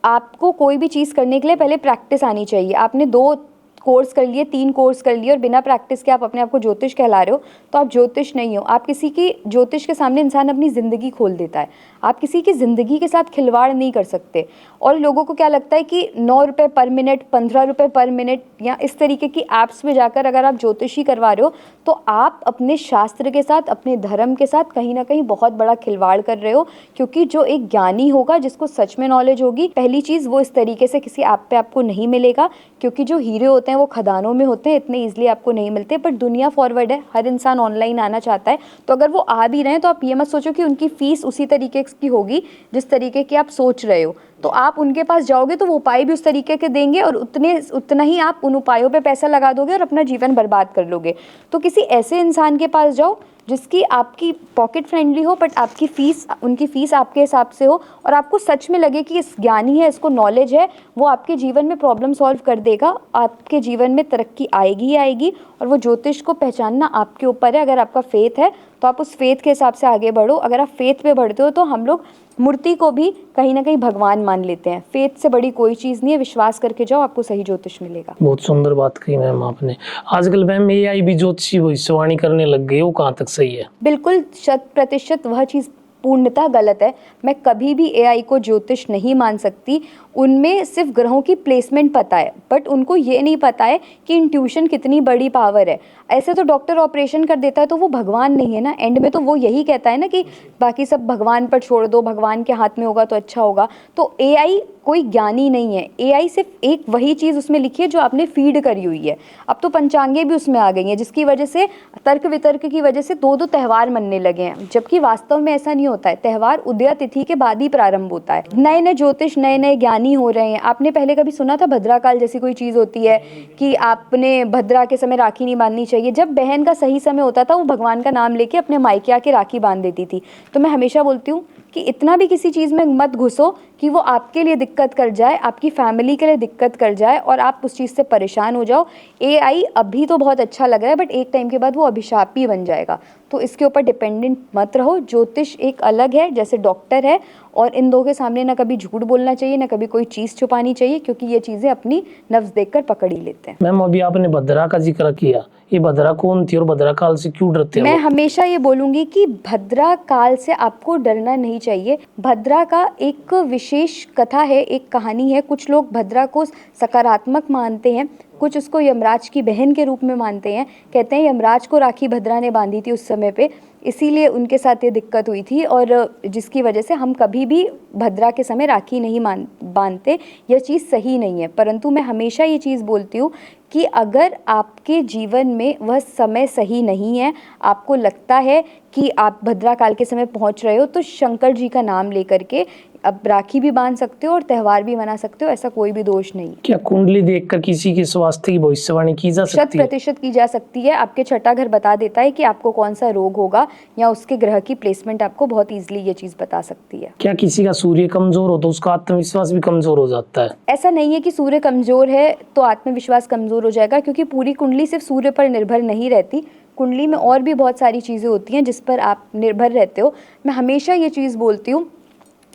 आपको कोई भी चीज़ करने के लिए पहले प्रैक्टिस आनी चाहिए। आपने 2 कोर्स कर लिए, 3 कोर्स कर लिए और बिना प्रैक्टिस के आप अपने आप को ज्योतिष कहला रहे हो, तो आप ज्योतिष नहीं हो। आप किसी की ज्योतिष के सामने इंसान अपनी ज़िंदगी खोल देता है। आप किसी की ज़िंदगी के साथ खिलवाड़ नहीं कर सकते। और लोगों को क्या लगता है कि 9 रुपये पर मिनट, 15 रुपये पर मिनट या इस तरीके की ऐप्स में जाकर अगर आप ज्योतिषी करवा रहे हो तो आप अपने शास्त्र के साथ, अपने धर्म के साथ कहीं ना कहीं बहुत बड़ा खिलवाड़ कर रहे हो। क्योंकि जो एक ज्ञानी होगा, जिसको सच में नॉलेज होगी, पहली चीज़ वो इस तरीके से किसी ऐप पे आपको नहीं मिलेगा, क्योंकि जो हीरे होते हैं वो खदानों में होते हैं, इतने ईजिली आपको नहीं मिलते। पर दुनिया फॉरवर्ड है, हर इंसान ऑनलाइन आना चाहता है, तो अगर वो आ भी रहे हैं तो आप ये मत सोचो कि उनकी फ़ीस उसी तरीके की होगी जिस तरीके की आप सोच रहे हो। तो आप उनके पास जाओगे तो वो उपाय भी उस तरीके के देंगे और उतना ही आप उन उपायों पे पैसा लगा दोगे और अपना जीवन बर्बाद कर लोगे। तो किसी ऐसे इंसान के पास जाओ जिसकी आपकी पॉकेट फ्रेंडली हो, बट आपकी फ़ीस, उनकी फ़ीस आपके हिसाब से हो और आपको सच में लगे कि इस ज्ञानी है, इसको नॉलेज है, वो आपके जीवन में प्रॉब्लम सॉल्व कर देगा, आपके जीवन में तरक्की आएगी ही आएगी। और वो ज्योतिष को पहचानना आपके ऊपर है। अगर आपका फेथ है तो आप उस फेथ के हिसाब से आगे बढ़ो। अगर आप फेथ पे बढ़ते हो तो हम लोग मूर्ति को भी कहीं ना कहीं भगवान मान लेते हैं। फेथ से बड़ी कोई चीज़ नहीं है, विश्वास करके जाओ, आपको सही ज्योतिष मिलेगा। बहुत सुंदर बात कही मैम आपने। आजकल मैम एआई भी ज्योतिषी भविष्यवाणी करने लग गई, वो कहाँ तक सही है? बिल्कुल 100% वह चीज़ पूर्णतः गलत है। मैं कभी भी एआई को ज्योतिष नहीं मान सकती। उनमें सिर्फ ग्रहों की प्लेसमेंट पता है, बट उनको ये नहीं पता है कि इंट्यूशन कितनी बड़ी पावर है। ऐसे तो डॉक्टर ऑपरेशन कर देता है तो वो भगवान नहीं है ना। एंड में तो वो यही कहता है ना कि बाकी सब भगवान पर छोड़ दो, भगवान के हाथ में होगा तो अच्छा होगा। तो एआई कोई ज्ञानी नहीं है। एआई सिर्फ एक वही चीज़ उसमें लिखी है जो आपने फीड करी हुई है। अब तो पंचांगे भी उसमें आ गई हैं, जिसकी वजह से तर्क वितर्क की वजह से 2-2 त्यौहार मनने लगे हैं, जबकि वास्तव में ऐसा नहीं होता है। त्यौहार उदय तिथि के बाद ही प्रारंभ होता है। नए नए ज्योतिष, नए नए ज्ञानी हो रहे हैं। आपने पहले कभी सुना था भद्रा काल जैसी कोई चीज़ होती है कि आपने भद्रा के समय राखी नहीं बांधनी चाहिए? जब बहन का सही समय होता था वो भगवान का नाम लेके अपने मायके आके राखी बांध देती थी। तो मैं हमेशा बोलती हूँ कि इतना भी किसी चीज़ में मत घुसो कि वो आपके लिए दिक्कत कर जाए, आपकी फैमिली के लिए दिक्कत कर जाए और आप उस चीज़ से परेशान हो जाओ। एआई अभी तो बहुत अच्छा लग रहा है, बट एक टाइम के बाद वो अभिशाप ही बन जाएगा। तो इसके ऊपर डिपेंडेंट मत रहो। ज्योतिष एक अलग है, जैसे डॉक्टर है, और इन दो के सामने ना कभी झूठ बोलना चाहिए, ना कभी कोई चीज़ छुपानी चाहिए, क्योंकि ये चीज़ें अपनी नफ्स देखकर पकड़ ही लेते हैं। मैम अभी आपने भद्रा का जिक्र किया, ये भद्रा कौन थी और भद्रा काल से क्यों डरते हैं? मैं हमेशा ये बोलूँगी कि भद्रा काल से आपको डरना नहीं चाहिए। भद्रा का एक विशेष कथा है, एक कहानी है। कुछ लोग भद्रा को सकारात्मक मानते हैं, कुछ उसको यमराज की बहन के रूप में मानते हैं। कहते हैं यमराज को राखी भद्रा ने बांधी थी उस समय पे, इसीलिए उनके साथ ये दिक्कत हुई थी, और जिसकी वजह से हम कभी भी भद्रा के समय राखी नहीं बांधते। यह चीज़ सही नहीं है। परंतु मैं हमेशा ये चीज़ बोलती हूँ कि अगर आपके जीवन में वह समय सही नहीं है, आपको लगता है कि आप भद्रा काल के समय पहुँच रहे हो, तो शंकर जी का नाम लेकर के अब राखी भी बांध सकते हो और त्यौहार भी मना सकते हो। ऐसा कोई भी दोष नहीं। क्या कुंडली देखकर किसी के स्वास्थ्य की भविष्यवाणी की जा सकती है? 100% की जा सकती है। आपके छठा घर बता देता है कि आपको कौन सा रोग होगा, या उसके ग्रह की प्लेसमेंट आपको बहुत ईजिली ये चीज़ बता सकती है। क्या किसी का सूर्य कमजोर हो तो उसका आत्मविश्वास भी कमजोर हो जाता है? ऐसा नहीं है कि सूर्य कमजोर है तो आत्मविश्वास कमजोर हो जाएगा, क्योंकि पूरी कुंडली सिर्फ सूर्य पर निर्भर नहीं रहती। कुंडली में और भी बहुत सारी चीज़ें होती हैं जिस पर आप निर्भर रहते हो। मैं हमेशा ये चीज़ बोलती हूँ,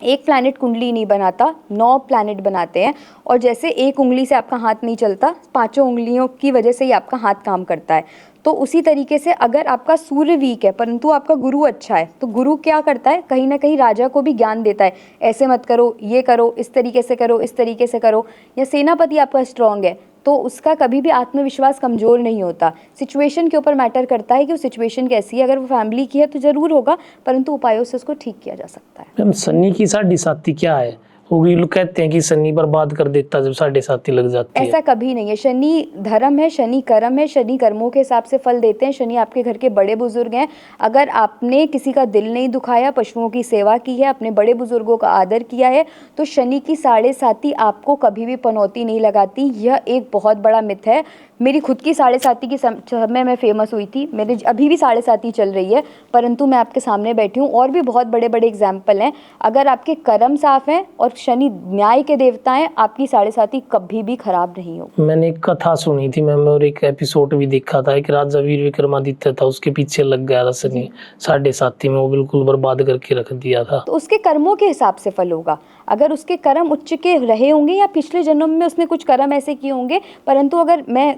एक प्लैनेट कुंडली नहीं बनाता, 9 प्लैनेट बनाते हैं। और जैसे एक उंगली से आपका हाथ नहीं चलता, 5 उंगलियों की वजह से ही आपका हाथ काम करता है। तो उसी तरीके से अगर आपका सूर्य वीक है परंतु आपका गुरु अच्छा है, तो गुरु क्या करता है, कहीं ना कहीं राजा को भी ज्ञान देता है, ऐसे मत करो, ये करो, इस तरीके से करो, इस तरीके से करो। या सेनापति आपका स्ट्रांग है तो उसका कभी भी आत्मविश्वास कमज़ोर नहीं होता। सिचुएशन के ऊपर मैटर करता है कि वो सिचुएशन कैसी है। अगर वो फैमिली की है तो ज़रूर होगा, परंतु उपायों से उसको ठीक किया जा सकता है। मैम शनि की साढ़े साथी क्या है? वो भी लोग कहते हैं कि शनि बर्बाद कर देता जब साढ़े साथी लग जाती है। ऐसा कभी नहीं है। शनि धर्म है, शनि कर्म है, शनि कर्मों के हिसाब से फल देते हैं। शनि आपके घर के बड़े बुजुर्ग हैं। अगर आपने किसी का दिल नहीं दुखाया, पशुओं की सेवा की है, अपने बड़े बुजुर्गों का आदर किया है, तो शनि की साढ़े साती आपको कभी भी पनौती नहीं लगाती। यह एक बहुत बड़ा मिथ है। मेरी खुद की साढ़े साती की समय में फेमस हुई थी। मेरे अभी भी साढ़े साती चल रही है, परंतु मैं आपके सामने बैठी हूँ। और भी बहुत बड़े बड़े एग्जाम्पल हैं। अगर आपके कर्म साफ हैं और शनि न्याय के देवता हैं, आपकी साढ़े साती कभी भी खराब नहीं होगी। मैंने एक कथा सुनी थी मैम, और एक एपिसोड भी देखा था। एक राजा वीर विक्रमादित्य था, उसके पीछे लग गया था शनि साढ़े साती में, वो बिल्कुल बर्बाद करके रख दिया था। तो उसके कर्मों के हिसाब से फल होगा। अगर उसके कर्म उच्च के रहे होंगे या पिछले जन्म में उसने कुछ कर्म ऐसे किए होंगे, परंतु अगर मैं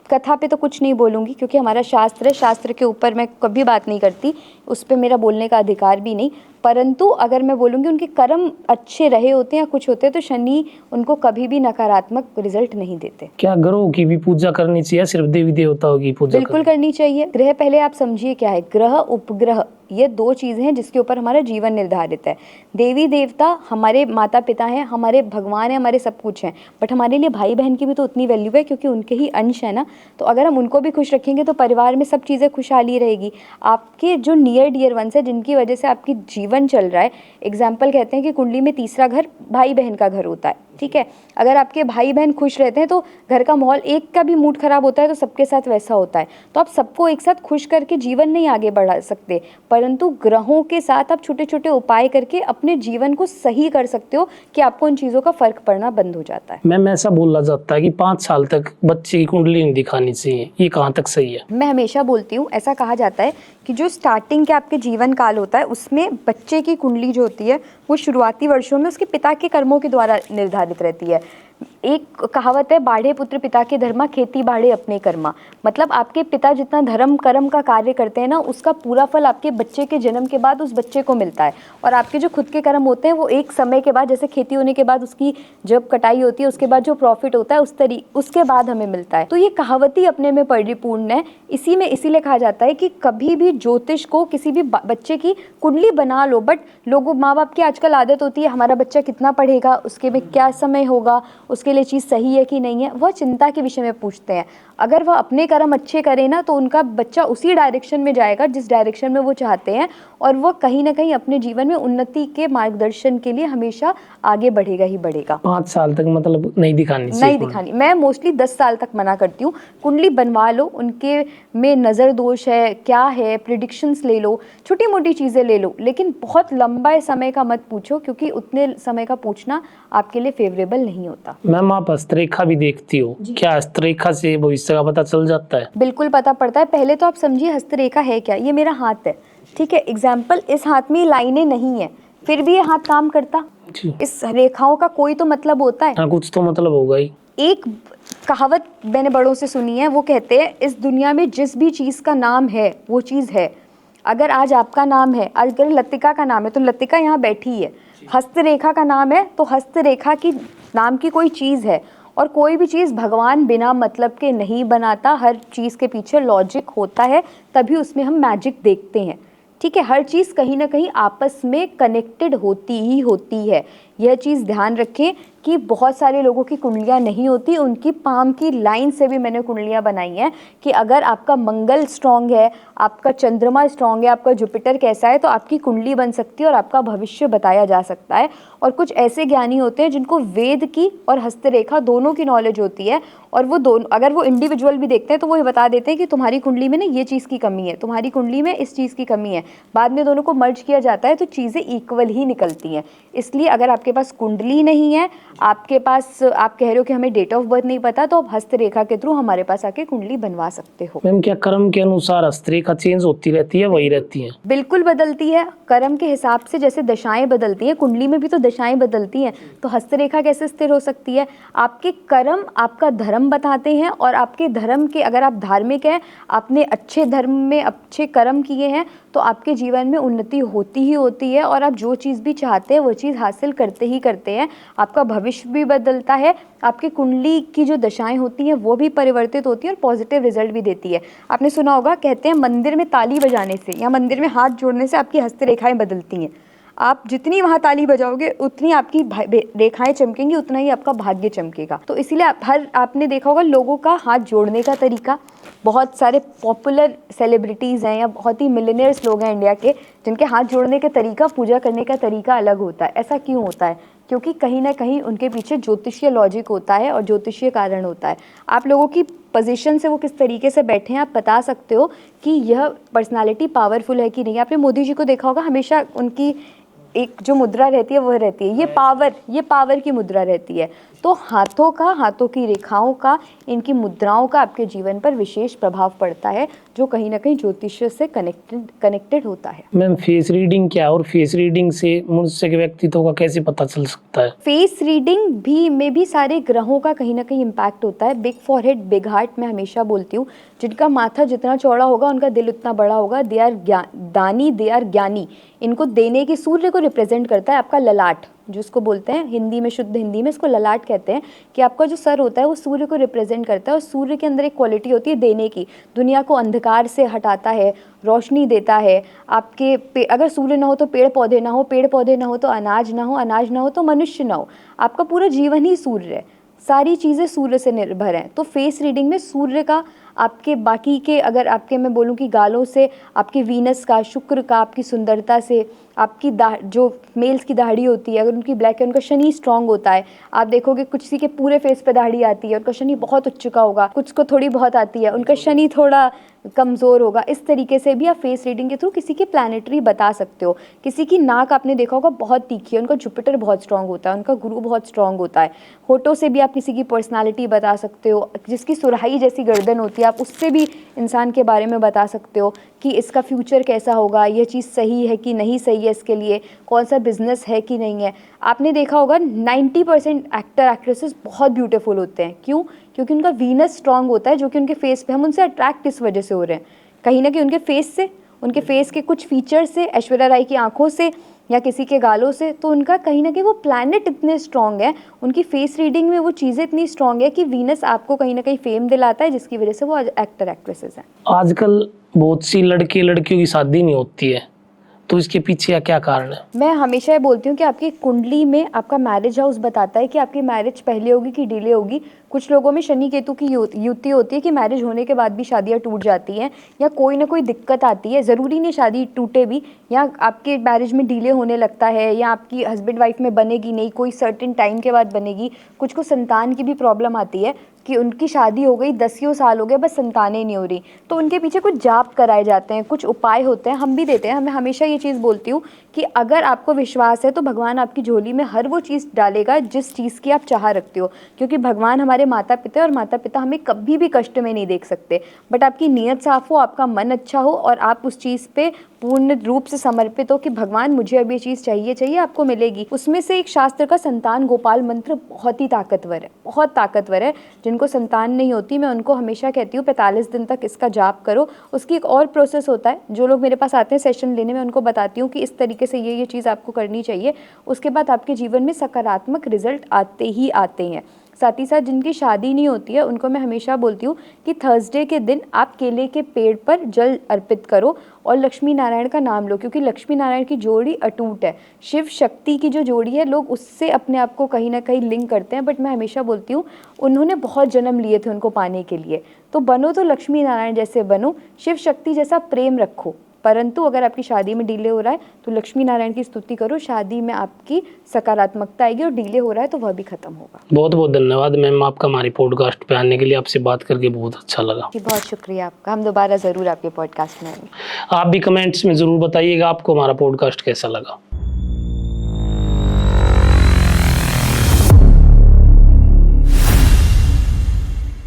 कथा पे तो कुछ नहीं बोलूँगी क्योंकि हमारा शास्त्र है, शास्त्र के ऊपर मैं कभी बात नहीं करती, उस पर मेरा बोलने का अधिकार भी नहीं। परंतु अगर मैं बोलूँगी उनके कर्म अच्छे रहे होते हैं या कुछ होते हैं, तो शनि उनको कभी भी नकारात्मक रिजल्ट नहीं देते। क्या ग्रहों की भी पूजा करनी चाहिए, सिर्फ देवी देवताओं की पूजा? बिल्कुल करनी चाहिए। ग्रह पहले आप समझिए क्या है। ग्रह उपग्रह ये दो चीज़ें हैं जिसके ऊपर हमारा जीवन निर्धारित है। देवी देवता हमारे माता पिता हैं, हमारे भगवान हैं, हमारे सब कुछ हैं, बट हमारे लिए भाई बहन की भी तो उतनी वैल्यू है क्योंकि उनके ही अंश है ना। तो अगर हम उनको भी खुश रखेंगे तो परिवार में सब चीज़ें खुशहाली रहेगी। आपके जो नियर डियर वंस है जिनकी वजह से आपकी जीवन चल रहा है, एग्जाम्पल कहते हैं कि कुंडली में तीसरा घर भाई बहन का घर होता है, ठीक है। अगर आपके भाई बहन खुश रहते हैं तो घर का माहौल, एक का भी मूड खराब होता है तो सबके साथ वैसा होता है। तो आप सबको एक साथ खुश करके जीवन नहीं आगे बढ़ा सकते, परंतु ग्रहों के साथ आप छोटे छोटे उपाय करके अपने जीवन को सही कर सकते हो कि आपको उन चीज़ों का फर्क पड़ना बंद हो जाता है। मैम ऐसा बोला जाता है कि 5 साल तक बच्चे की कुंडली नहीं दिखानी चाहिए, ये कहाँ तक सही है? मैं हमेशा बोलती हूँ, ऐसा कहा जाता है कि जो स्टार्टिंग के आपके जीवन काल होता है उसमें बच्चे की कुंडली जो होती है वो शुरुआती वर्षों में उसके पिता के कर्मों के द्वारा निर्धारित रहती है। एक कहावत है, बाढ़े पुत्र पिता के धर्मा, खेती बाढ़े अपने कर्मा। मतलब आपके पिता जितना धर्म कर्म का कार्य करते हैं ना, उसका पूरा फल आपके बच्चे के जन्म के बाद उस बच्चे को मिलता है। और आपके जो खुद के कर्म होते हैं वो एक समय के बाद, जैसे खेती होने के बाद उसकी जब कटाई होती है उसके बाद जो प्रॉफिट होता है उसके बाद हमें मिलता है। तो ये कहावत ही अपने में परिपूर्ण है। इसीलिए कहा जाता है कि कभी भी ज्योतिष को किसी भी बच्चे की कुंडली बना लो, बट लोगों माँ बाप की आजकल आदत होती है हमारा बच्चा कितना पढ़ेगा, उसके में क्या समय होगा, उसके लिए चीज़ सही है कि नहीं है, वह चिंता के विषय में पूछते हैं। अगर वह अपने कर्म अच्छे करे ना तो उनका बच्चा उसी डायरेक्शन में जाएगा जिस डायरेक्शन में वो चाहते हैं, और वो कहीं ना कहीं अपने जीवन में उन्नति के मार्गदर्शन के लिए हमेशा आगे बढ़ेगा ही बढ़ेगा। 5 साल तक मतलब नहीं दिखानी चाहिए? नहीं दिखानी। मैं मोस्टली 10 साल तक मना करती हूँ। कुंडली बनवा लो, उनके में नज़र दोष है क्या है, प्रिडिक्शंस ले लो, छोटी मोटी चीज़ें ले लो, लेकिन बहुत लंबा समय का मत पूछो क्योंकि उतने समय का पूछना आपके लिए फेवरेबल नहीं होता। मैम आप हस्तरेखा भी देखती हो, क्या हस्तरेखा से भविष्य का पता चल जाता है? बिल्कुल पता पड़ता है। पहले तो आप समझिए हस्तरेखा है क्या। ये मेरा हाथ है, ठीक है। एग्जाम्पल, इस हाथ में लाइनें नहीं है, फिर भी ये हाथ काम करता। इस रेखाओं का कोई तो मतलब होता है। हाँ, कुछ तो मतलब होगा ही। एक कहावत मैंने बड़ों से सुनी है, वो कहते हैं इस दुनिया में जिस भी चीज़ का नाम है वो चीज़ है। अगर आज आपका नाम है, आज अगर लतिका का नाम है तो लतिका यहाँ बैठी है। हस्तरेखा का नाम है तो हस्तरेखा की नाम की कोई चीज़ है। और कोई भी चीज़ भगवान बिना मतलब के नहीं बनाता, हर चीज़ के पीछे लॉजिक होता है, तभी उसमें हम मैजिक देखते हैं, ठीक है। हर चीज़ कहीं ना कहीं आपस में कनेक्टेड होती ही होती है। यह चीज़ ध्यान रखें कि बहुत सारे लोगों की कुंडलियाँ नहीं होती, उनकी पाम की लाइन से भी मैंने कुंडलियाँ बनाई हैं कि अगर आपका मंगल स्ट्रॉन्ग है, आपका चंद्रमा स्ट्रॉन्ग है, आपका जुपिटर कैसा है, तो आपकी कुंडली बन सकती है और आपका भविष्य बताया जा सकता है। और कुछ ऐसे ज्ञानी होते हैं जिनको वेद की और हस्तरेखा दोनों की नॉलेज होती है, और वो दोनों अगर वो इंडिविजुअल भी देखते हैं तो वो ये बता देते हैं कि तुम्हारी कुंडली में ना ये चीज़ की कमी है, तुम्हारी कुंडली में इस चीज़ की कमी है। बाद में दोनों को मर्ज किया जाता है तो चीज़ें इक्वल ही निकलती हैं। इसलिए अगर आपके पास कुंडली नहीं है, आपके पास, आप कह रहे हो कि हमें डेट ऑफ बर्थ नहीं पता, तो आप हस्तरेखा के थ्रू हमारे पास आके कुंडली बनवा सकते हो। मैम क्या कर्म के अनुसार हस्तरेखा चेंज होती रहती है, वही रहती है? बिल्कुल बदलती है। कर्म के हिसाब से जैसे दशाएं बदलती हैं, कुंडली में भी तो दशाएं बदलती हैं, तो हस्तरेखा कैसे स्थिर हो सकती है? आपके कर्म आपका धर्म बताते हैं, और आपके धर्म के, अगर आप धार्मिक हैं, आपने अच्छे धर्म में अच्छे कर्म किए हैं, तो आपके जीवन में उन्नति होती ही होती है, और आप जो चीज़ भी चाहते हैं वो चीज़ हासिल करते करते ही करते हैं, आपका भविष्य भी बदलता है, आपकी कुंडली की जो दशाएं होती हैं वो भी परिवर्तित होती हैं और पॉजिटिव रिजल्ट भी देती है। आपने सुना होगा, कहते हैं मंदिर में ताली बजाने से या मंदिर में हाथ जोड़ने से आपकी हस्तरेखाएं बदलती हैं। आप जितनी वहाँ ताली बजाओगे उतनी आपकी रेखाएं चमकेंगी, उतना ही आपका भाग्य चमकेगा। तो इसीलिए आपने देखा होगा लोगों का हाथ जोड़ने का तरीका, बहुत सारे पॉपुलर सेलिब्रिटीज़ हैं या बहुत ही मिलियनियर्स लोग हैं इंडिया के जिनके हाथ जोड़ने का तरीका, पूजा करने का तरीका अलग होता है। ऐसा क्यों होता है? क्योंकि कहीं ना कहीं उनके पीछे ज्योतिषीय लॉजिक होता है और ज्योतिषीय कारण होता है। आप लोगों की पोजीशन से वो किस तरीके से बैठे हैं आप बता सकते हो कि यह पर्सनालिटी पावरफुल है कि नहीं। आपने मोदी जी को देखा होगा, हमेशा उनकी एक जो मुद्रा रहती है वह रहती है, ये पावर की मुद्रा रहती है। तो हाथों की रेखाओं का, इनकी मुद्राओं का आपके जीवन पर विशेष प्रभाव पड़ता है, जो कहीं ना कहीं ज्योतिष से कनेक्टेड होता है। मैम फेस रीडिंग क्या है और फेस रीडिंग से मनुष्य के व्यक्तित्व का कैसे पता चल सकता है? फेस रीडिंग में भी सारे ग्रहों का कहीं ना कहीं इम्पैक्ट होता है। बिग फॉरहेड बिग हार्ट मैं हमेशा बोलती हूँ, जिनका माथा जितना चौड़ा होगा उनका दिल उतना बड़ा होगा। दे आर दानी, दे आर ज्ञानी। इनको देने की, सूर्य को रिप्रेजेंट करता है आपका ललाट, जिसको बोलते हैं हिंदी में, शुद्ध हिंदी में इसको ललाट कहते हैं, कि आपका जो सर होता है वो सूर्य को रिप्रेजेंट करता है। और सूर्य के अंदर एक क्वालिटी होती है देने की, दुनिया को अंधकार से हटाता है, रोशनी देता है। आपके अगर सूर्य ना हो तो पेड़ पौधे ना हो, पेड़ पौधे ना हो तो अनाज ना हो, अनाज ना हो तो मनुष्य ना हो। आपका पूरा जीवन ही सूर्य है, सारी चीज़ें सूर्य से निर्भर हैं। तो फेस रीडिंग में सूर्य का, आपके बाकी के, अगर आपके मैं बोलूँ कि गालों से, आपके वीनस का, शुक्र का, आपकी सुंदरता से, आपकी जो मेल्स की दाढ़ी होती है अगर उनकी ब्लैक है, उनका शनि स्ट्रांग होता है। आप देखोगे कुछ किसी के पूरे फेस पे दाढ़ी आती है, उनका शनि बहुत उच्च का होगा, कुछ को थोड़ी बहुत आती है, उनका शनि थोड़ा कमज़ोर होगा। इस तरीके से भी आप फेस रीडिंग के थ्रू किसी के प्लानिटरी बता सकते हो। किसी की नाक आपने देखा होगा बहुत तीखी है, उनका जुपिटर बहुत स्ट्रांग होता है, उनका गुरु बहुत स्ट्रांग होता है। होठों से भी आप किसी की पर्सनालिटी बता सकते हो। जिसकी सुराही जैसी गर्दन होती है, आप उससे भी इंसान के बारे में बता सकते हो कि इसका फ्यूचर कैसा होगा, यह चीज़ सही है कि नहीं सही है, इसके लिए कौन सा बिजनेस है कि नहीं है। आपने देखा होगा 90% एक्टर एक्ट्रेसेस बहुत ब्यूटीफुल होते हैं। क्यों? क्योंकि उनका वीनस स्ट्रांग होता है, जो कि उनके फेस पे, हम उनसे अट्रैक्ट किस वजह से हो रहे हैं? कहीं ना कहीं उनके फेस से, उनके फेस के कुछ फीचर से, ऐश्वर्या राय की आंखों से या किसी के गालों से। तो उनका कहीं ना कहीं वो प्लैनेट इतने स्ट्रांग है, उनकी फेस रीडिंग में वो चीज़ें इतनी स्ट्रांग है कि वीनस आपको कहीं ना कहीं फेम दिलाता है, जिसकी वजह से वो एक्टर एक्ट्रेसेस हैं। आजकल बहुत सी लड़कियों की शादी नहीं होती है, तो इसके पीछे क्या कारण है? मैं हमेशा ये बोलती हूँ कि आपकी कुंडली में आपका मैरिज हाउस बताता है कि आपकी मैरिज पहले होगी कि डिले होगी। कुछ लोगों में शनि केतु की युति होती है कि मैरिज होने के बाद भी शादियाँ टूट जाती हैं या कोई ना कोई दिक्कत आती है। ज़रूरी नहीं शादी टूटे भी, या आपके मैरिज में डिले होने लगता है, या आपकी हस्बैंड वाइफ में बनेगी नहीं, कोई सर्टेन टाइम के बाद बनेगी। कुछ को संतान की भी प्रॉब्लम आती है कि उनकी शादी हो गई, 10 साल हो गए, बस संतानें नहीं हो रही, तो उनके पीछे कुछ जाप कराए जाते हैं, कुछ उपाय होते हैं, हम भी देते हैं। मैं हमेशा ये चीज़ बोलती हूँ कि अगर आपको विश्वास है तो भगवान आपकी झोली में हर वो चीज़ डालेगा जिस चीज़ की आप चाह रखते हो, क्योंकि भगवान हमारे माता पिता है और माता पिता हमें कभी भी कष्ट में नहीं देख सकते। बट आपकी नीयत साफ हो, आपका मन अच्छा हो और आप उस चीज़ पे पूर्ण रूप से समर्पित हो कि भगवान मुझे अब ये चीज़ चाहिए, आपको मिलेगी। उसमें से एक शास्त्र का संतान गोपाल मंत्र बहुत ही ताकतवर है, बहुत ताकतवर है। जिनको संतान नहीं होती, मैं उनको हमेशा कहती हूँ 45 दिन तक इसका जाप करो। उसकी एक और प्रोसेस होता है, जो लोग मेरे पास आते हैं सेशन लेने में, उनको बताती हूँ कि इस तरीके से ये चीज़ आपको करनी चाहिए। उसके बाद आपके जीवन में सकारात्मक रिजल्ट आते ही आते हैं। साथ ही साथ जिनकी शादी नहीं होती है उनको मैं हमेशा बोलती हूँ कि थर्सडे के दिन आप केले के पेड़ पर जल अर्पित करो और लक्ष्मी नारायण का नाम लो, क्योंकि लक्ष्मी नारायण की जोड़ी अटूट है। शिव शक्ति की जो जोड़ी है, लोग उससे अपने आप को कहीं ना कहीं लिंक करते हैं, बट मैं हमेशा बोलती हूँ उन्होंने बहुत जन्म लिए थे उनको पाने के लिए। तो बनो तो लक्ष्मी नारायण जैसे बनो, शिव शक्ति जैसा प्रेम रखो। परंतु अगर आपकी शादी में डिले हो रहा है तो लक्ष्मी नारायण की स्तुति करो, शादी में आपकी सकारात्मकता आएगी, और डिले हो रहा है तो वह भी खत्म होगा। बहुत बहुत धन्यवाद मैम, आपका हमारे पॉडकास्ट पे आने के लिए। आपसे बात करके बहुत अच्छा लगा। बहुत शुक्रिया आपका, हम दोबारा ज़रूर आपके पॉडकास्ट में आएंगे। आप भी कमेंट्स में ज़रूर बताइएगा आपको हमारा पॉडकास्ट कैसा लगा।